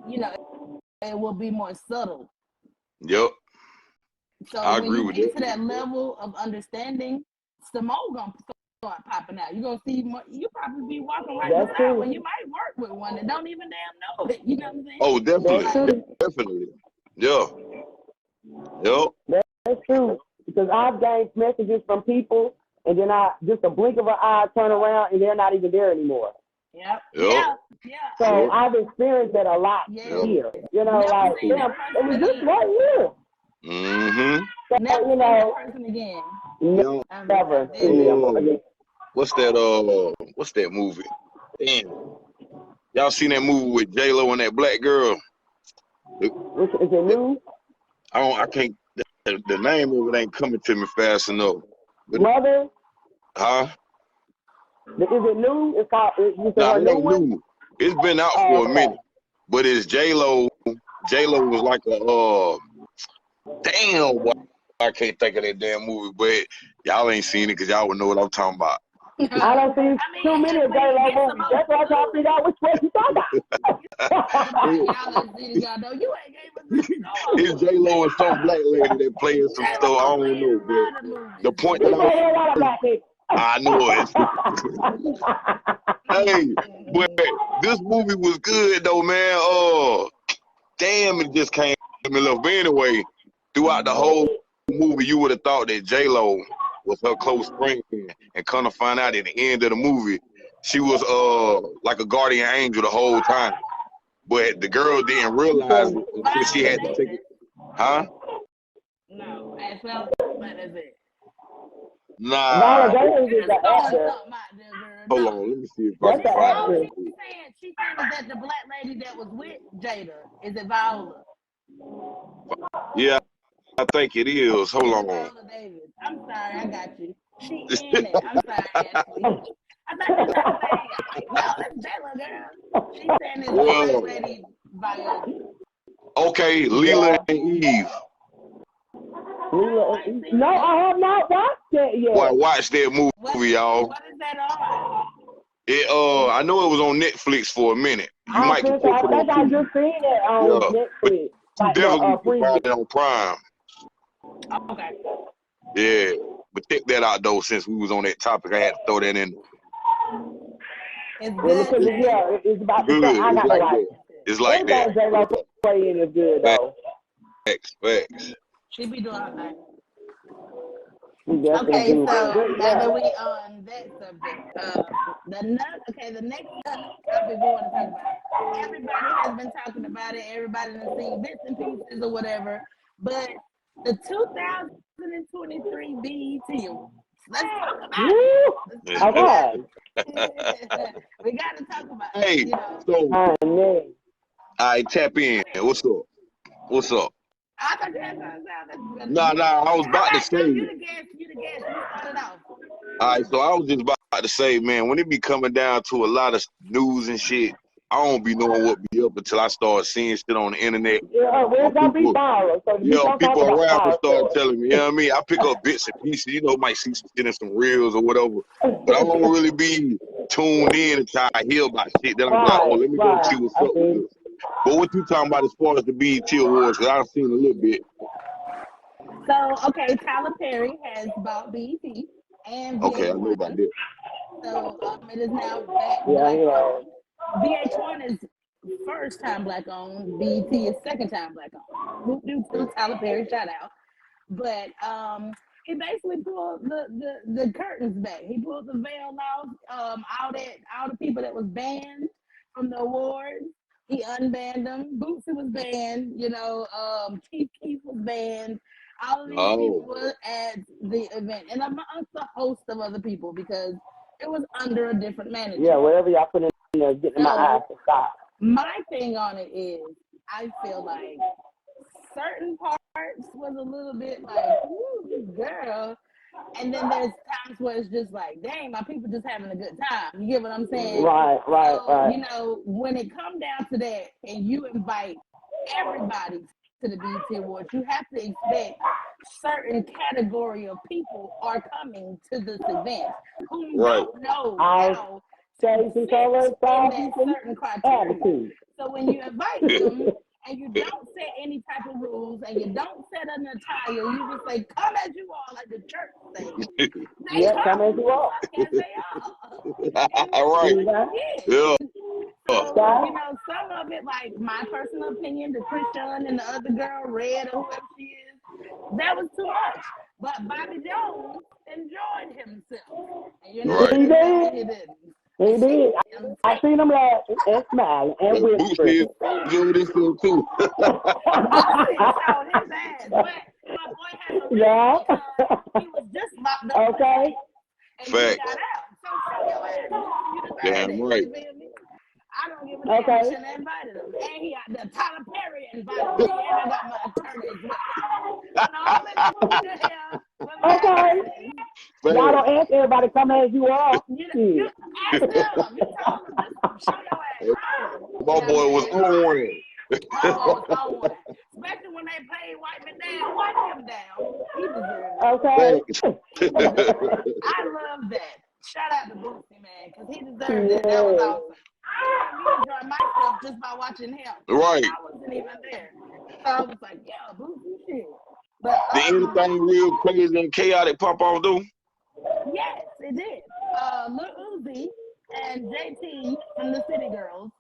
you know, it will be more subtle. Yep. So I when agree you with get that. to that level of understanding, some more gonna start popping out. You're gonna see more, you probably be walking right beside one. You might work with one that don't even damn know it. You know what I'm saying? Oh, definitely. Definitely. Yeah. Yep. That's true. Because I've gained messages from people and then I just a blink of an eye turn around and they're not even there anymore. Yep. Yep. Yeah. So I've experienced that a lot here. You know, like damn, it was just right here. Mm-hmm. So, never you know, that person again. Never. What's that movie? Damn. Y'all seen that movie with J-Lo and that black girl? Is it new? I can't. The name of it ain't coming to me fast enough. But Mother? Huh? Is it new? It's called. Nah, it ain't new. It's been out for a minute. But it's J-Lo. J-Lo was like a damn. I can't think of that damn movie, but y'all ain't seen it because y'all would know what I'm talking about. I don't see too many of J-Lo movies. That's why I'm trying to figure out which one you talking about. Y'all know you ain't gave us It's J-Lo and some black lady that playing some stuff. I don't know, but the point that I know it. Hey, but this movie was good though, man. Damn, it just came in love. But anyway, throughout the whole movie, you would have thought that J-Lo was her close friend, and come to find out at the end of the movie, she was like a guardian angel the whole time. But the girl didn't realize it until she had to take it. Huh? No, I felt what is it? Nah. Hold on, let me see if I can find it. She's saying that the black lady that was with Jada, is it Viola? Yeah, I think it is. Hold on. Viola Davis. I'm sorry, I got you. She in it. I'm sorry, Ashley. I thought you were saying, no, that's Jayla, girl. She's saying it's the black lady Viola. Okay, Leela and Eve. No, I have not watched it yet. Well, watch that movie, y'all. What is that on? It I know it was on Netflix for a minute. I think I just seen it on Netflix. You definitely can find it on Prime. Okay. Yeah, but check that out though. Since we was on that topic, I had to throw that in. It's good. It's about good. I got like that. It's like that. J-Lo playing is good though. Facts. She be doing her thing. Okay, so now that we on that subject, the next topic we want to talk about. Everybody has been talking about it. Everybody has seen bits and pieces or whatever. But the 2023 BET Awards. Let's talk about it. Okay. We got to talk about it. Hey, so I tap in. What's up? I thought you had something. Nah, I was about to say. You the guest. You started off. All right, so I was just about to say, man, when it be coming down to a lot of news and shit, I don't be knowing what be up until I start seeing shit on the internet. Yeah, we're gonna be viral, so you don't talk People about around viral start stories. telling me, you know what I mean? I pick up bits and pieces, might see some shit in some reels or whatever, but I don't really be tuned in until I hear about shit. Then I'm like, oh, let me go see what's up with this. But what you talking about as far as the BET Awards? Because I've seen a little bit. So, okay, Tyler Perry has bought BET and VH1. Okay, I know about that. So it is now back black owned. VH1 is first time black owned. BET is second time black owned. Whoop doo to Tyler Perry, shout out. But he basically pulled the curtains back. He pulled the veil off. All the people that was banned from the awards, he unbanned them. Bootsy was banned. Chief Keef was banned. All of these people were at the event, and amongst a host of other people because it was under a different manager. Yeah, whatever y'all put in there, getting my eyes to stop. My thing on it is, I feel like certain parts was a little bit like, ooh, girl. And then there's times where it's just like, dang, my people just having a good time. You get what I'm saying? Right. When it comes down to that and you invite everybody to the BET Awards, you have to expect certain category of people are coming to this event who don't know how to fit in that certain criteria. So when you invite them and you don't set any type of rules and you don't set an attire, you just say, come as you are, like the church say. Come as you are. As they are. Right. Yeah. So, some of it, like my personal opinion, the Christian and the other girl, Red or whoever she is, that was too much. But Bobby Jones enjoyed himself. He did. I seen him laughing and smiling and whispering. Enjoyed himself too. Bootsy showed his ass. But my boy had a reason because he was just locked up. Okay. And he got out. So show your ass. You deserve it. Right. You feel me? I don't give a damn. I shouldn't have invited him. And he got the Tyler Perry invited me. And I got my attorneys with me. Y'all don't ask everybody come as you are. You ask them. You tell them. Just show your ass. My boy was on it. Especially when they played Wipe Me Down. Wipe him down. He deserves it. I love that. Shout out to Bootsy, man, because he deserved it. That was awesome. I enjoyed myself just by watching him. Right. I wasn't even there. So I was like, yeah, Bootsy shit. But did anything real crazy and chaotic pop off though? Yes, it did. Lil Uzi and JT from the City Girls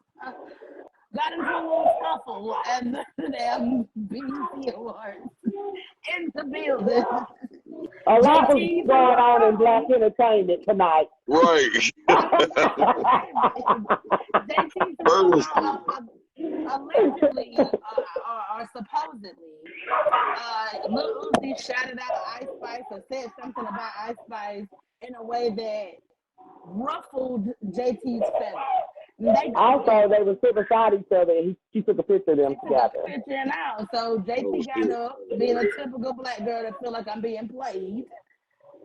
got into a little scuffle at the damn BET Awards in the building. A lot was going on in Black entertainment tonight. Right. Allegedly or supposedly, Lil Uzi shouted out Ice Spice or said something about Ice Spice in a way that ruffled JT's feathers. Also, they were sitting beside each other, and she took a picture of them together. So JT got up, being a typical black girl that feel like I'm being played.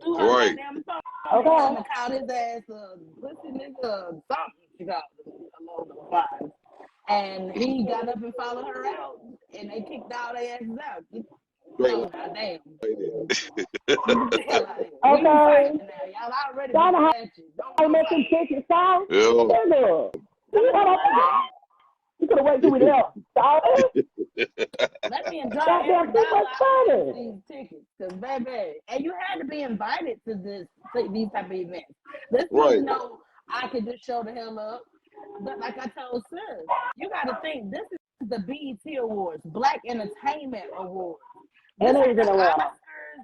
Threw her Right. damn phone and called his ass a pussy nigga or something. She called him along those lines. And he got up and followed her out, and they kicked all their asses out. Oh, damn. Okay. Y'all already don't make them tickets out. Yeah. You could have waited till we left. Let me enjoy every dollar of these tickets, cause baby, and you had to be invited to these type of events. This is no, I could just show the hell up. But like I told Sis, you got to think this is the BET Awards, Black Entertainment Awards. This ain't the Oscars.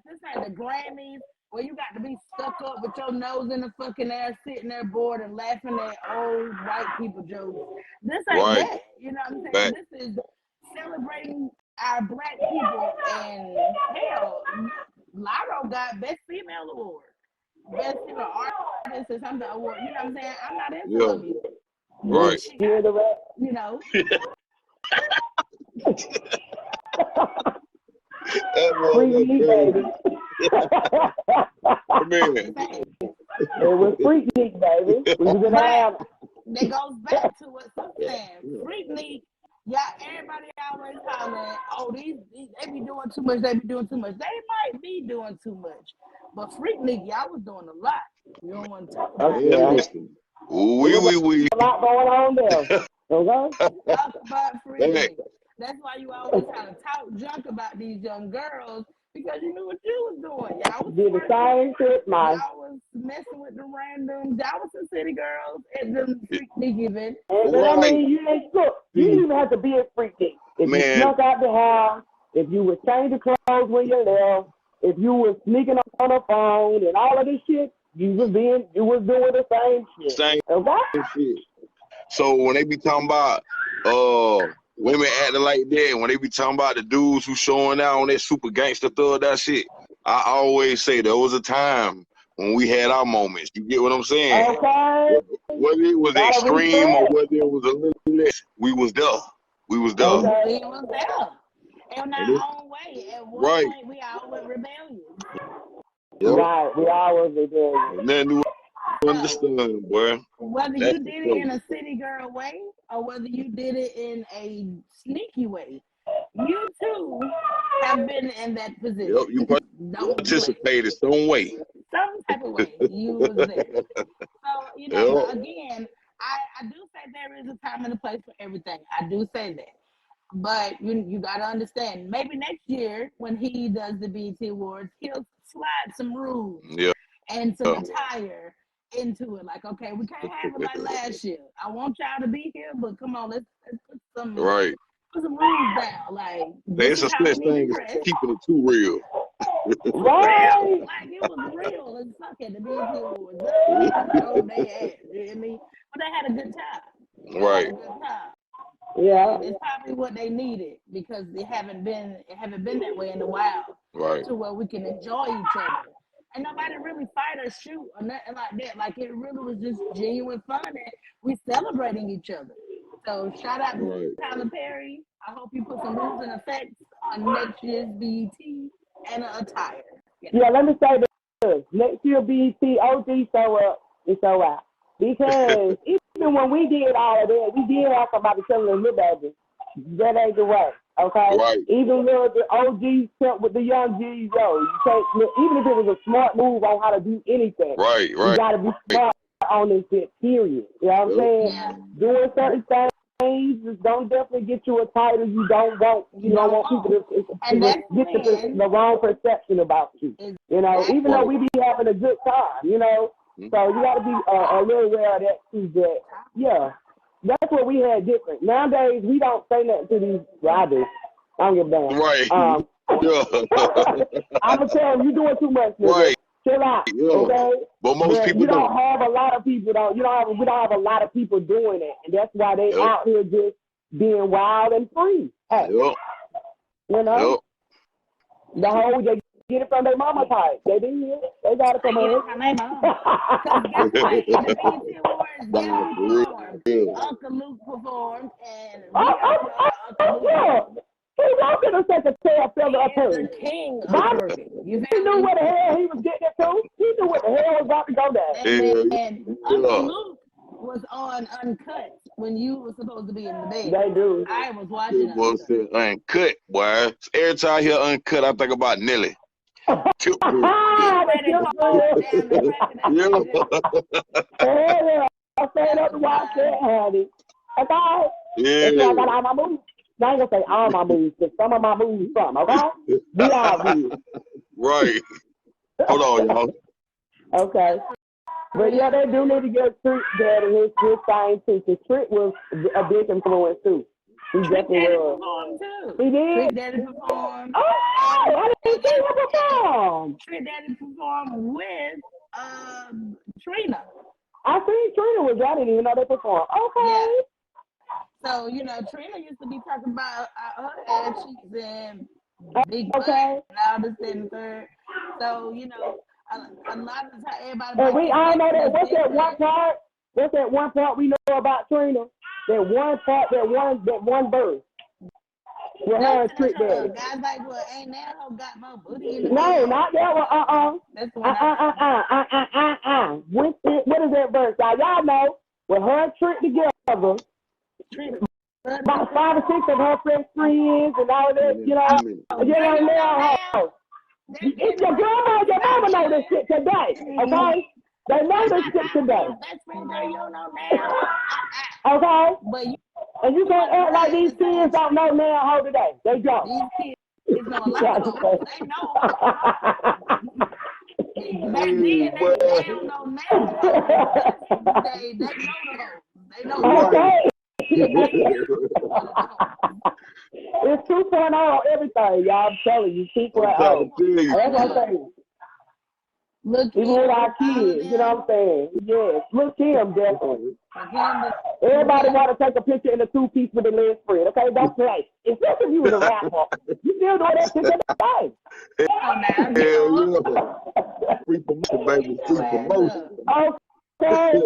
This ain't the Grammys, where you got to be stuck up with your nose in the fucking air, sitting there bored and laughing at old white people jokes. This ain't that. You know what I'm saying? This is celebrating our black people. And hell, Lyro got Best Female Award, Best Female Artist or something award. You know what I'm saying? I'm not into the music. Right. Hear the rest. You know. Free me, baby. Man. was Freaknik, baby. We was in But that goes back to what Sue said. Freaknik, yeah, everybody always hollering, oh, they be doing too much, they be doing too much. They might be doing too much. But Freaknik, y'all was doing a lot. You don't want to talk about Yeah, that. listen. We. a lot going on there. Okay? Talk about Freaknik. That's why you always kind of talk junk about these young girls, because you knew what you was doing. Y'all was Did the same shit, man. y'all was messing with the randoms. Y'all was some city girls at the Freaknik event. But I mean, you ain't look. You didn't even have to be a Freaknik. If you snuck out the house, if you was changing clothes when you left, if you was sneaking on a phone and all of this shit, you was doing the same shit. Same Okay? shit. So when they be talking about women acting like that, when they be talking about the dudes who showing out on that super gangster thug, that shit, I always say there was a time when we had our moments. You get what I'm saying? Okay. Whether it was extreme or whether it was a little less, we was there. We was there. Okay. We was there. In our own way. At one point, we all were rebellious. Yep. Right. We always rebellious. And then you understand, boy. Whether you did it in a city girl way or whether you did it in a sneaky way, you too have been in that position. Yep, you participated some way. Some type of way you was there. So, you know, again, I do say there is a time and a place for everything. I do say that. But you got to understand, maybe next year when he does the BET Awards, he'll slide some rules and some attire into it. Like, okay, we can't have it like last year. I want y'all to be here, but come on, let's put some put some rules down. Like, there's a such thing as keeping it too real. Right. Like it was real and fucking the BET Awards. They had, you know what I mean? But they had a good time. Right. Yeah. It's probably what they needed because it haven't been that way in a while. Right. To where we can enjoy each other. And nobody really fight or shoot or nothing like that. Like it really was just genuine fun and we celebrating each other. So shout out to Tyler Perry. I hope you put some rules and effects on next year's BET and an attire. Yeah, let me say this. Next year BET OG show up and show out. Because even when we did all of that, we did have somebody telling us, look, baby, that ain't the way. Okay? Right. Even though the OGs kept with the young G's, yo, you can't, even if it was a smart move on how to do anything, you got to be smart on this shit, period. You know what I'm saying? Yeah. Doing certain things just don't definitely get you a title you don't want. You don't want people to get the wrong perception about you. You know, even though we be having a good time, you know. So you got to be a little aware of that too. That that's what we had different. Nowadays we don't say nothing to these. Well, I do. I don't give a damn. Right. I'm gonna tell them you doing too much. Nigga. Right. Chill out. Okay. But most people we don't have a lot of people. We don't have a lot of people doing it, and that's why they out here just being wild and free. Hey, you know, the whole they get it from their mama type. They did it. They got it from her. Uncle Luke performed, and he walking a secretary fella up here. The king of he knew where the hell he was getting it to. He knew what the hell was about to go down. And Uncle Luke was on Uncut when you were supposed to be in the bed. They do. I was watching Uncut, boy. Every time I hear Uncut, I think about Nelly. I stayed up to watch that, honey. Okay? Yeah. I got all my moves. I ain't gonna say all my moves, but some of my moves from, okay? We all do. Right. Hold on, y'all. Okay. But yeah, they do need to get Trick Daddy his thing too, because Trick was a big influence too. He definitely was. He did. Trick Daddy performed. Oh, I didn't see him perform. Trick Daddy performed with Trina. I seen Trina was. I didn't even know they performed. Okay. Yeah. So, you know, Trina used to be talking about her ass cheeks and big butt and all this and the third. So, you know, a lot of the time everybody. And we all know that. What's that one part? What's that one part we know about Trina? That one part, that one verse. With her and Trick Guys Daddy. like, well, ain't that hoe got more booty in the No, bed? not that one. That's the one What is that verse? Y'all know with her and Trick together, about 5 or 6 of her best friends and all that, you know now. It's your grandma and your mama know this shit today, okay? They know this shit today. Best friend that you don't know now. Okay? But And you can't act like these kids don't know now how today. They don't. These kids know a lot of them. They know. Back then, they don't know now. They know the hoes. They know okay. It's 2.0 on everything, y'all. I'm telling you, 2.0. That's what I'm saying. Look, even with our kids, you know what I'm saying? Yes, look him definitely. Everybody want to take a picture in a 2-piece with the legs spread, okay? Don't play. Especially if you was a rapper. You still doing that shit today. Free promotion, baby. Free promotion. Okay.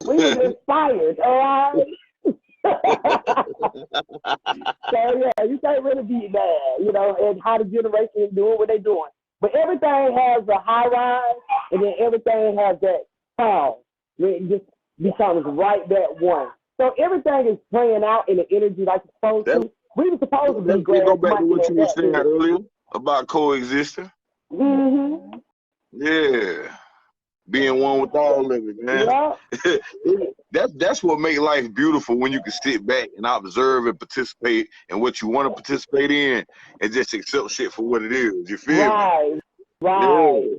We was inspired, all right? So, yeah, you can't really be mad, you know, and how the generation is doing what they're doing. But everything has a high rise, and then everything has that fall. It just becomes right that one. So everything is playing out in the energy like it's supposed to. We were supposed to be glad. Go back to what you were saying earlier about coexisting. Mm-hmm. Yeah. Being one with all of it, man. Yeah. That's what makes life beautiful, when you can sit back and observe and participate in what you want to participate in and just accept shit for what it is. You feel me? Right.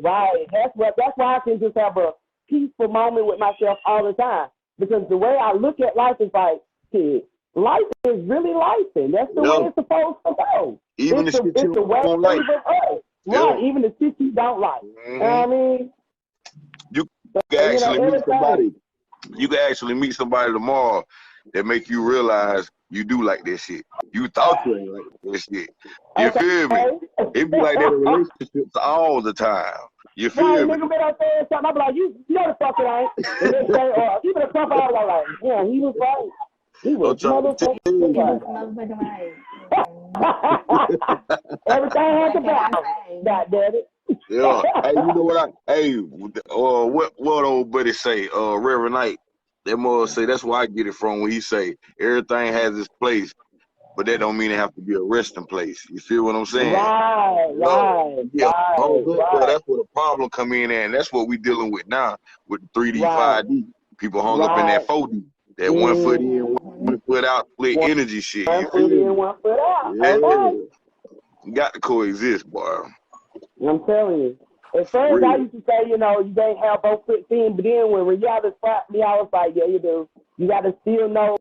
That's why I can just have a peaceful moment with myself all the time. Because the way I look at life is like, shit, life is really life, and that's the way it's supposed to go. Even it's the shit you don't like. Right, even the shit you don't like. Mm-hmm. You know what I mean? You can actually meet somebody. You can actually meet somebody tomorrow that make you realize you do like that shit. You thought you ain't like that shit. You feel me? It be like that in relationships all the time. You feel me? Nigga been out there something, I be like, you know the fuck it ain't. And they say, or even a couple hours, I'm like, yeah, he was right. He was motherfucking right. Everything has a balance. God damn it. Yeah. Hey, you know what what old buddy say, Reverend Knight, that mother say, that's where I get it from, when he say everything has its place, but that don't mean it have to be a resting place. You feel what I'm saying? Right. That's where the problem come in at, and that's what we dealing with now with 3D, 5D. People hung up in that 4D. That 1 foot in, 1 foot out, split energy shit. 1 foot in, 1 foot out. Yeah. Okay. You got to coexist, boy. I'm telling you. At first, I used to say, you know, you can't have both foot in, but then when reality slapped me, I was like, yeah, you do. You got to still know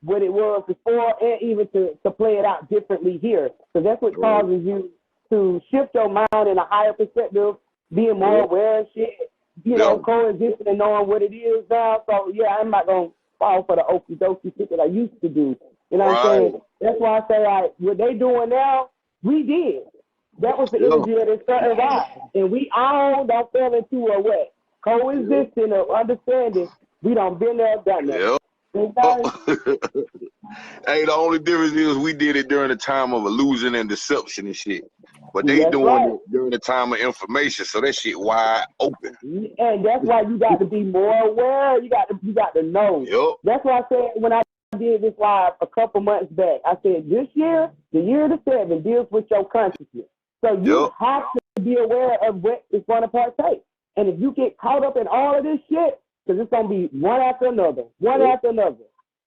what it was before, and even to play it out differently here. Because that's what causes you to shift your mind in a higher perspective, being more aware of shit, you know, coexisting and knowing what it is now. So, yeah, I'm not going to fall for the okie dokie shit that I used to do. You know what I'm saying? That's why I say, like, what they doing now, we did. That was the energy that it started out. And we all don't fall into a what? Coexisting or understanding. We don't been there, done that. Hey, the only difference is we did it during the time of illusion and deception and shit. But they doing it during the time of information, so that shit wide open. And that's why you got to be more aware. You got to know. That's why I said when I did this live a couple months back, I said this year, the year of the 7, deals with your consciousness. So you have to be aware of what is going to partake. And if you get caught up in all of this shit, because it's going to be one after another.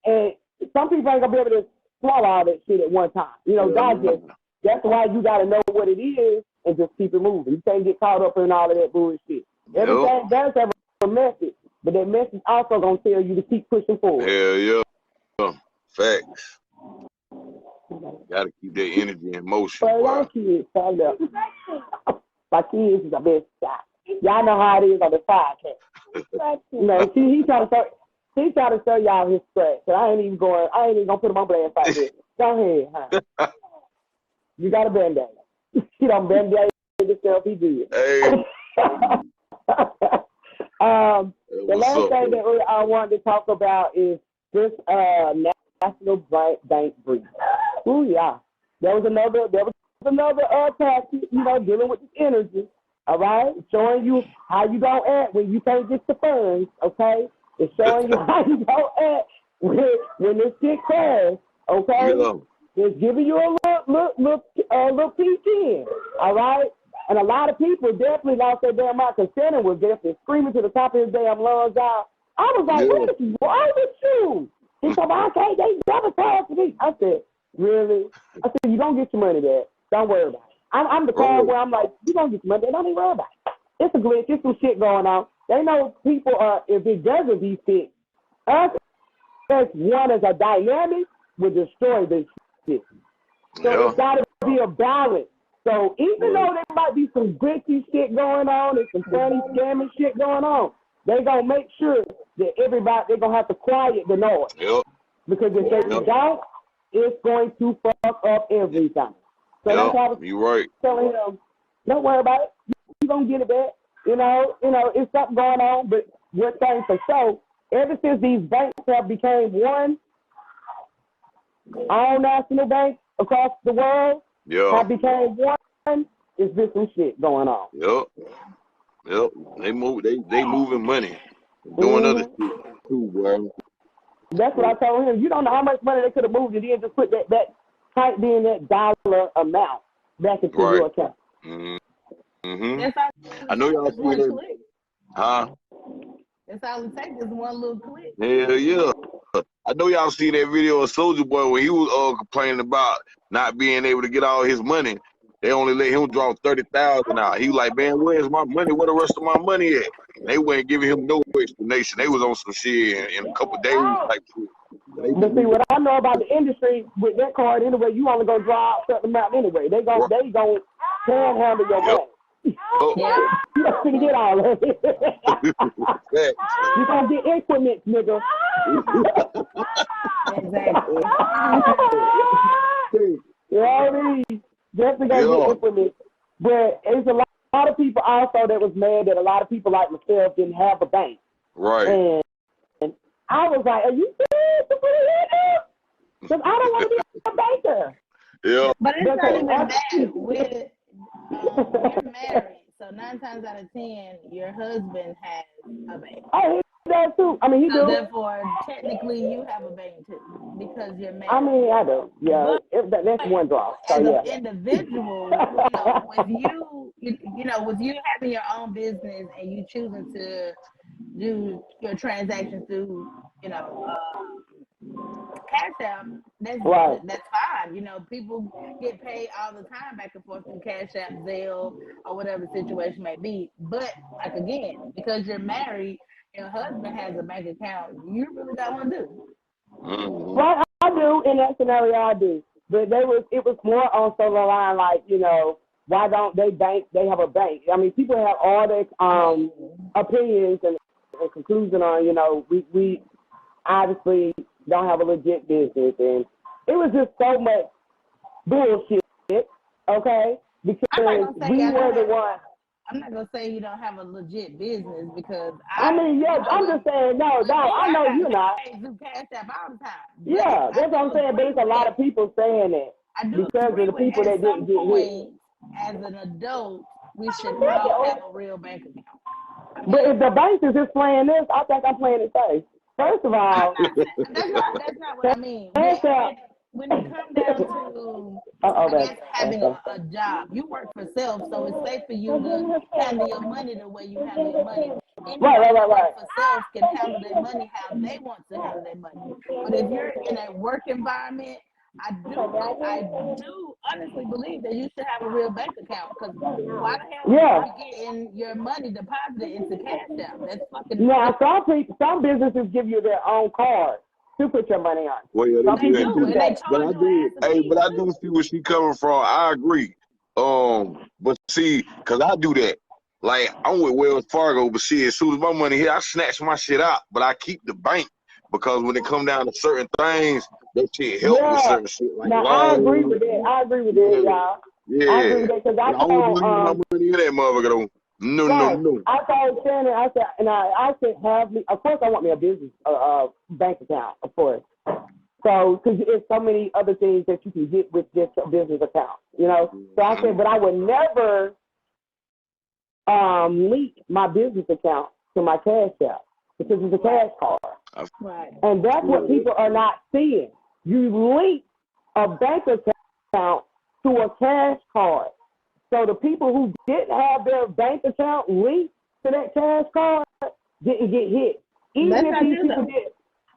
And some people ain't going to be able to swallow all that shit at one time. You know, digest. That's why you got to know what it is and just keep it moving. You can't get caught up in all of that bullshit. Everything does have a message, but that message also going to tell you to keep pushing forward. Facts. Gotta keep that energy in motion. Y'all kids, my kids is the best shot. Y'all know how it is on the podcast. You know, he trying to show y'all his scratch. And I ain't even gonna put him on blast like this. Go ahead, huh? You got a band-aid. You don't band-aid yourself, he did. Hey. The last thing that I wanted to talk about is this national bank breach. Ooh, yeah. there was another tactic, dealing with this energy. All right, showing you how you don't act when you can't get the funds. Okay, it's showing you how you don't act when this shit crashes. Okay, Yeah. it's giving you a little peek in. All right, and a lot of people definitely lost their damn mind because Shannon was definitely screaming to the top of his damn lungs out. I was like, what is wrong with you? He said, okay, they never talk to me. I said, really? I said, you don't get your money back. Don't worry about it. I'm the kind where I'm like, you don't get your money back. Don't even worry about it. It's a glitch. It's some shit going on. They know people are, if it doesn't be fixed, us as one as a dynamic will destroy this shit. So it's got to be a balance. So even though there might be some glitchy shit going on and some funny scamming shit going on, they going to make sure that everybody, they're going to have to quiet the noise. Yep. Because if they don't, it's going to fuck up everything. So that's why I was telling him, don't worry about it. You're going to get it back. It's something going on. But one thing for sure, ever since these banks have become one, all national banks across the world have become one, it's been some shit going on. Yep. They moving money. Doing other shit too, bro. That's what I told him. You don't know how much money they could have moved and then just put that type in that dollar amount back into your account. I know y'all see that. Huh? That's all it takes is one little click. Hell yeah. I know y'all seen that video of Soulja Boy when he was complaining about not being able to get all his money. They only let him draw 30,000 out. He was like, man, where's my money? Where the rest of my money at? They weren't giving him no explanation. They was on some shit in a couple of days. Like, but see, what I know about the industry with that card anyway, you only gonna draw out certain amount anyway. They gonna panhandle your money. You don't gonna get all of it. You gonna get increments, nigga. Exactly. You know what I mean? Definitely gonna get increments. But it's a lot of people also that was mad that a lot of people like myself didn't have a bank. Right. And I was like, are you serious to put it in there? Because I don't want to be a banker. Yeah. But it's not even that. You're married, so 9 times out of 10, your husband has a bank. Oh, he does too. I mean, he does. Therefore, technically, you have a bank too because you're married. I mean, I do. Yeah, that's one draw. So, as an individual, with you having your own business and you choosing to do your transactions through, Cash App, that's fine. People get paid all the time back and forth through Cash App, Zelle, or whatever the situation may be. But like again, because you're married, your husband has a bank account, you really got one to do. Right, I do. In that scenario, I do. But it was more on the line, like, why don't they bank? They have a bank. I mean, people have all their opinions and conclusion on, we obviously don't have a legit business, and it was just so much bullshit, okay? Because we were the one. I'm not gonna say you don't have a legit business because I'm just saying I know you're not. Cash App all the time. Yeah, that's what I'm saying. There's a lot of people saying that because of the people that didn't get hit. As an adult, we should all have a real bank account. But if the bank is just playing this, I think I'm playing it safe. First of all, that's not what I mean. When it comes down to having a job, you work for self, so it's safe for you to handle your money the way you handle your money. Anybody who works for self can handle their money how they want to handle their money. But if you're in a work environment, I do honestly believe that you should have a real bank account because why the hell are you getting your money deposited into Cash App? That's fucking. Now, some businesses give you their own card to put your money on. Well, yeah, they do. But I do see where she coming from. I agree. But see, cause I do that. Like I'm with Wells Fargo, but see, as soon as my money here, I snatch my shit out. But I keep the bank because when it come down to certain things, that shit help with certain shit. Like, now, I agree with that, y'all. Yeah. I agree with that because I don't believe my money in that motherfucker though. No. I told Shannon, I said, have me. Of course, I want me a business bank account, of course. So, because there's so many other things that you can get with this business account, you know. So I said, but I would never link my business account to my cash app because it's a cash card. Right. And that's what people are not seeing. You link a bank account to a cash card. So the people who didn't have their bank account linked to that cash card didn't get hit. Even if these people did,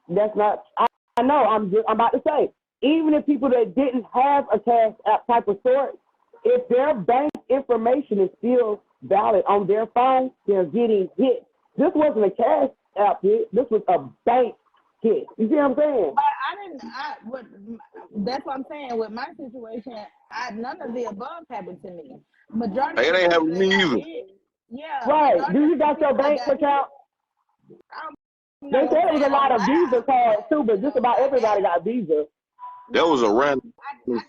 that's not. I know. I'm about to say. Even if people that didn't have a cash app type of sort, if their bank information is still valid on their phone, they're getting hit. This wasn't a cash app hit. This was a bank hit. You see what I'm saying? But that's what I'm saying. With my situation, none of the above happened to me. Majority It ain't happened to me either. Yeah. Right. Do you got your bank account? They said there was a lot of Visa cards too, but just about everybody got Visa. That was a random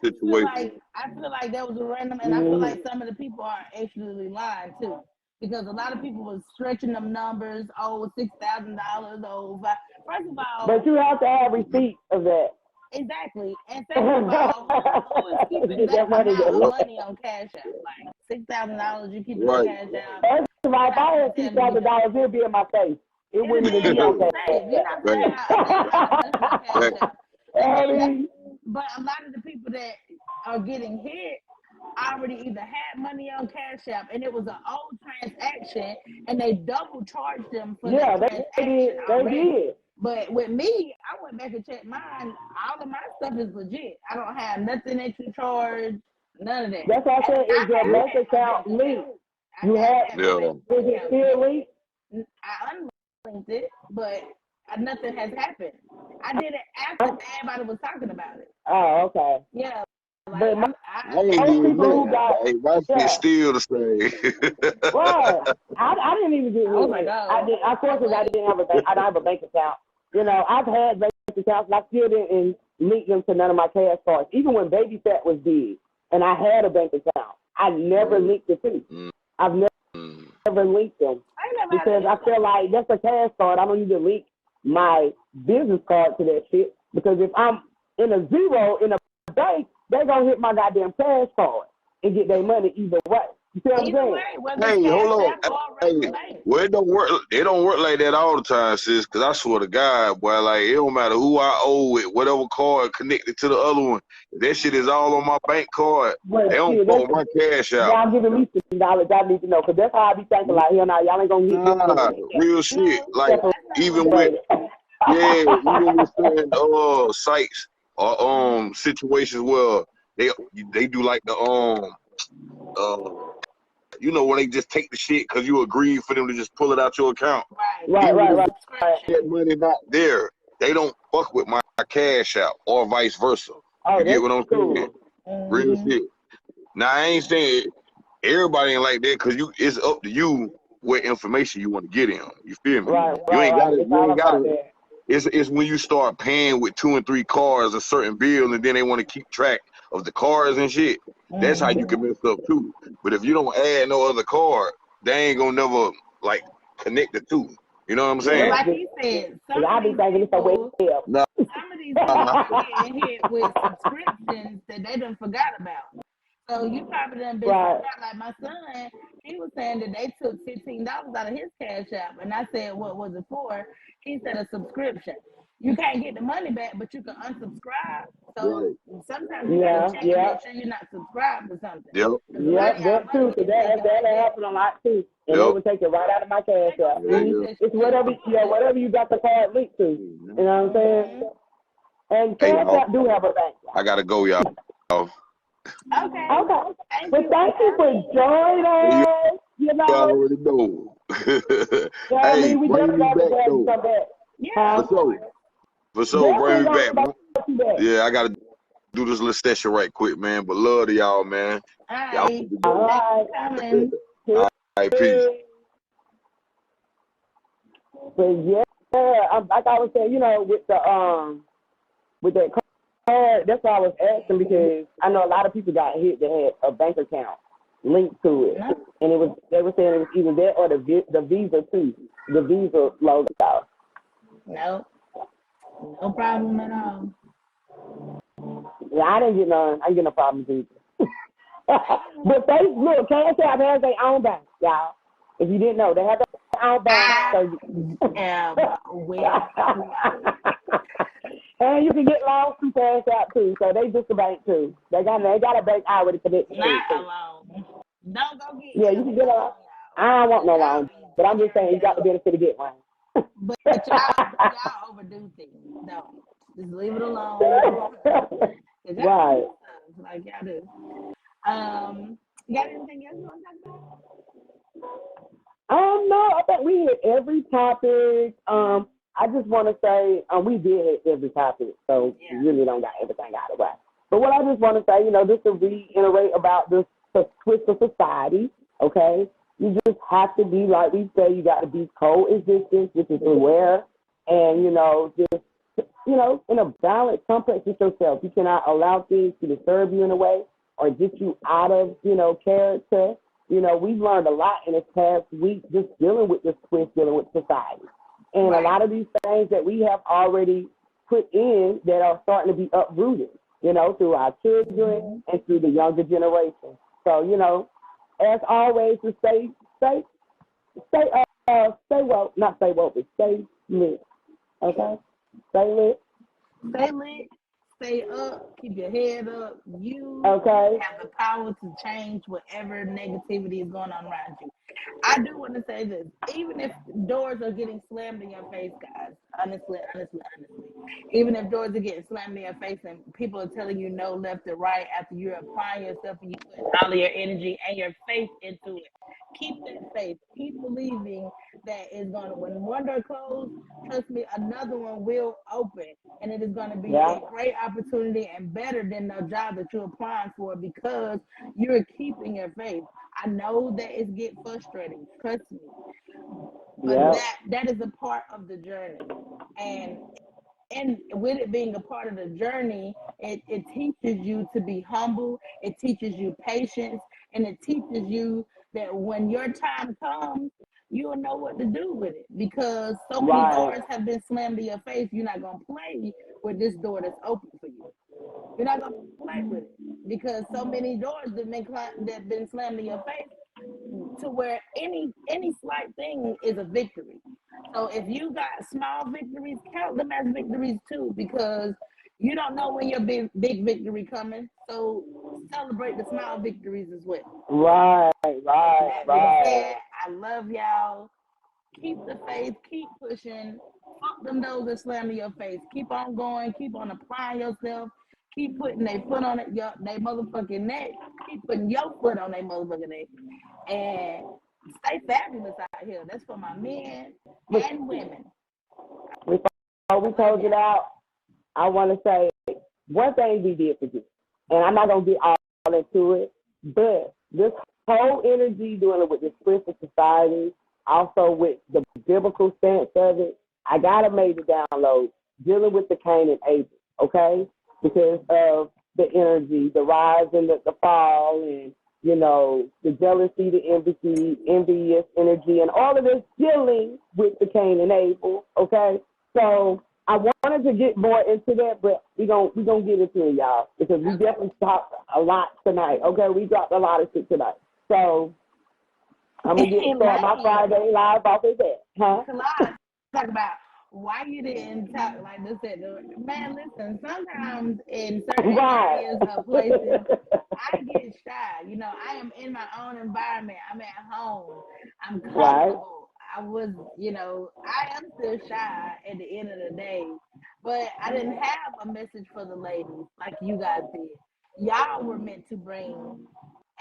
situation. I feel like that was a random, and I feel like some of the people are actually lying too, because a lot of people was stretching them numbers. Oh, $6,000. Oh, first of all, but you have to have receipts of that. Exactly, and second of all, who is keeping that amount of money on Cash App? Like $6,000, you keep it on Cash App. First of all, if I had $6,000, it'd be in my face. It wouldn't even be on Cash App. But a lot of the people that are getting hit already either had money on Cash App and it was an old transaction and they double charged them for that transaction. They did. But with me, I went back and checked mine. All of my stuff is legit. I don't have nothing extra charged, none of that. That's what I said. Is your bank account linked? You have. Is it still linked? I unlinked it, but nothing has happened. I did it after everybody was talking about it. Oh, okay. Yeah. Like, but my shit still the same. Well, I didn't even get oh my God. I didn't have a bank. I don't have a bank account. You know, I've had bank accounts and I still didn't link them to none of my cash cards. Even when Baby Fat was big and I had a bank account, I never linked it to. I've never linked them because I feel like that's a cash card. I don't need to link my business card to that shit because if I'm in a zero in a bank, they're going to hit my goddamn cash card and get their money either way. You see what I'm saying? Hey, hold on. Hey, well, it don't work like that all the time, sis, because I swear to God, boy, like, it don't matter who I owe with, whatever card connected to the other one. If that shit is all on my bank card, they don't pull my cash out. Y'all giving me $60. I need to know, because that's how I be thinking, like, hell no, y'all ain't going to get real shit. Like, even with certain sites or situations where they do like the you know, when they just take the shit because you agreed for them to just pull it out your account. Right. That money not there. They don't fuck with my cash out or vice versa. You get what I'm saying? Real shit. Now, I ain't saying everybody ain't like that because it's up to you what information you want to get in. You feel me? You ain't got it. It's when you start paying with 2 and 3 cards a certain bill and then they want to keep track of the cards and shit. That's how you can mess up too. But if you don't add no other card, they ain't gonna never like connect the two. You know what I'm saying? Like he said, some I be thinking it's a way up. Some of these people are getting hit with subscriptions that they done forgot about. So you probably done been forgot. Like my son, he was saying that they took $15 out of his cash app, and I said, "What was it for?" He said, "A subscription. You can't get the money back, but you can unsubscribe. So sometimes you gotta check and make sure you're not subscribed to something." That too. Cause that happened a lot too. And they would take it right out of my cash app. It's whatever you got the card linked to. You know what I'm saying? And cash app do have a bank. I gotta go, y'all. Okay. But thank you for joining us. You know. I already know. Hey, we bring me back though. Yeah. For sure, bring me back. Yeah, I gotta do this little session right quick, man. But love to y'all, man. All right. Peace. But like I was saying, you know, with that card, that's why I was asking because I know a lot of people got hit that had a bank account linked to it, and they were saying it was either that or the Visa too, the Visa logo. No problem at all. Yeah, I didn't get none. I didn't get no problems either. But they look, Cash App has their own bank, y'all. If you didn't know, they have their own bank. And you can get loans through Cash App too. So they just a bank too. They got a bank already connected. Not alone. Don't go get. Yeah, you can get a loan. I don't want no loan, but I'm just saying you got the benefit to get one. But y'all overdo things. No, just leave it alone. Right. Like y'all do. You got anything else you want to talk about? No, I think we hit every topic. I just want to say we did hit every topic, so we really don't got everything out of whack. But what I just want to say, just to reiterate about this twist of society, okay? You just have to be, like we say, you got to be coexistence, which is aware, and, just, in a balance, complex with yourself. You cannot allow things to disturb you in a way or get you out of, character. We've learned a lot in this past week just dealing with this twist, dealing with society. And a lot of these things that we have already put in that are starting to be uprooted, through our children and through the younger generation. So, as always, to stay woke, not stay woke, but stay lit. Okay? Stay lit. Stay lit. Stay up. Keep your head up. You have the power to change whatever negativity is going on around you. I do want to say this. Even if doors are getting slammed in your face, guys, honestly, even if doors are getting slammed in your face and people are telling you no left or right after you're applying yourself and you put all of your energy and your faith into it, keep that faith. Keep believing that it's going to, when one door closed, trust me, another one will open. And it is going to be a great opportunity and better than the job that you're applying for because you're keeping your faith. I know that it gets frustrating, trust me. But that is a part of the journey. And with it being a part of the journey, it teaches you to be humble, it teaches you patience, and it teaches you that when your time comes, you'll know what to do with it because so many doors have been slammed in your face. You're not going to play with this door that's open for you. You're not going to play with it because so many doors that been slammed in your face to where any slight thing is a victory. So if you got small victories, count them as victories too because you don't know when your big victory coming. So celebrate the small victories as well. Right. I love y'all. Keep the faith. Keep pushing. Fuck them doors that slam in your face. Keep on going. Keep on applying yourself. Keep putting their foot on it, their motherfucking neck. Keep putting your foot on their motherfucking neck. And stay fabulous out here. That's for my men and women. Before we close it out, I want to say one thing we did forget, and I'm not going to get all into it, but this whole energy dealing with this twisted society, also with the biblical stance of it, I got to make the download dealing with the Cain and Abel, okay? Because of the energy, the rise and the fall, and, the jealousy, the envious energy, and all of this dealing with the Cain and Abel, okay? So I wanted to get more into that, but we gonna get into it, y'all, because we definitely talked a lot tonight, okay? We dropped a lot of shit tonight. So I'm going to start my Friday live off of that, huh? Talk about why you didn't talk like this. Man, listen, sometimes in certain areas of places, I get shy. I am in my own environment. I'm at home. I'm comfortable. Right. I am still shy at the end of the day, but I didn't have a message for the ladies like you guys did. Y'all were meant to bring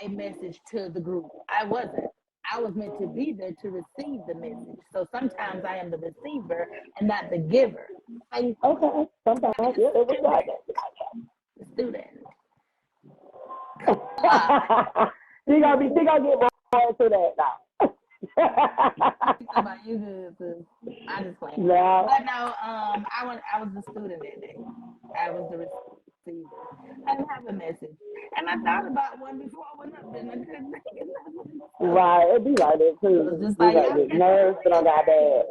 a message to the group. I wasn't. I was meant to be there to receive the message. So sometimes I am the receiver and not the giver. Okay, sometimes it was like that. Let's do that. She gonna get more into that now. About you good, I just played. No. But no, I was the student that day. I was the receiver. I didn't have a message. And I thought about one before I went up there and I couldn't think of nothing. Right, it'd be like that too. It just like nerves that I got bad.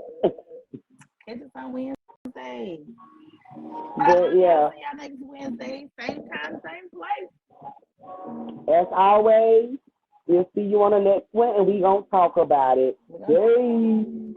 Catch us on Wednesday. But yeah. See y'all next week. Wednesday, same time, same place. As always, we'll see you on the next one, and we gonna talk about it. Yay.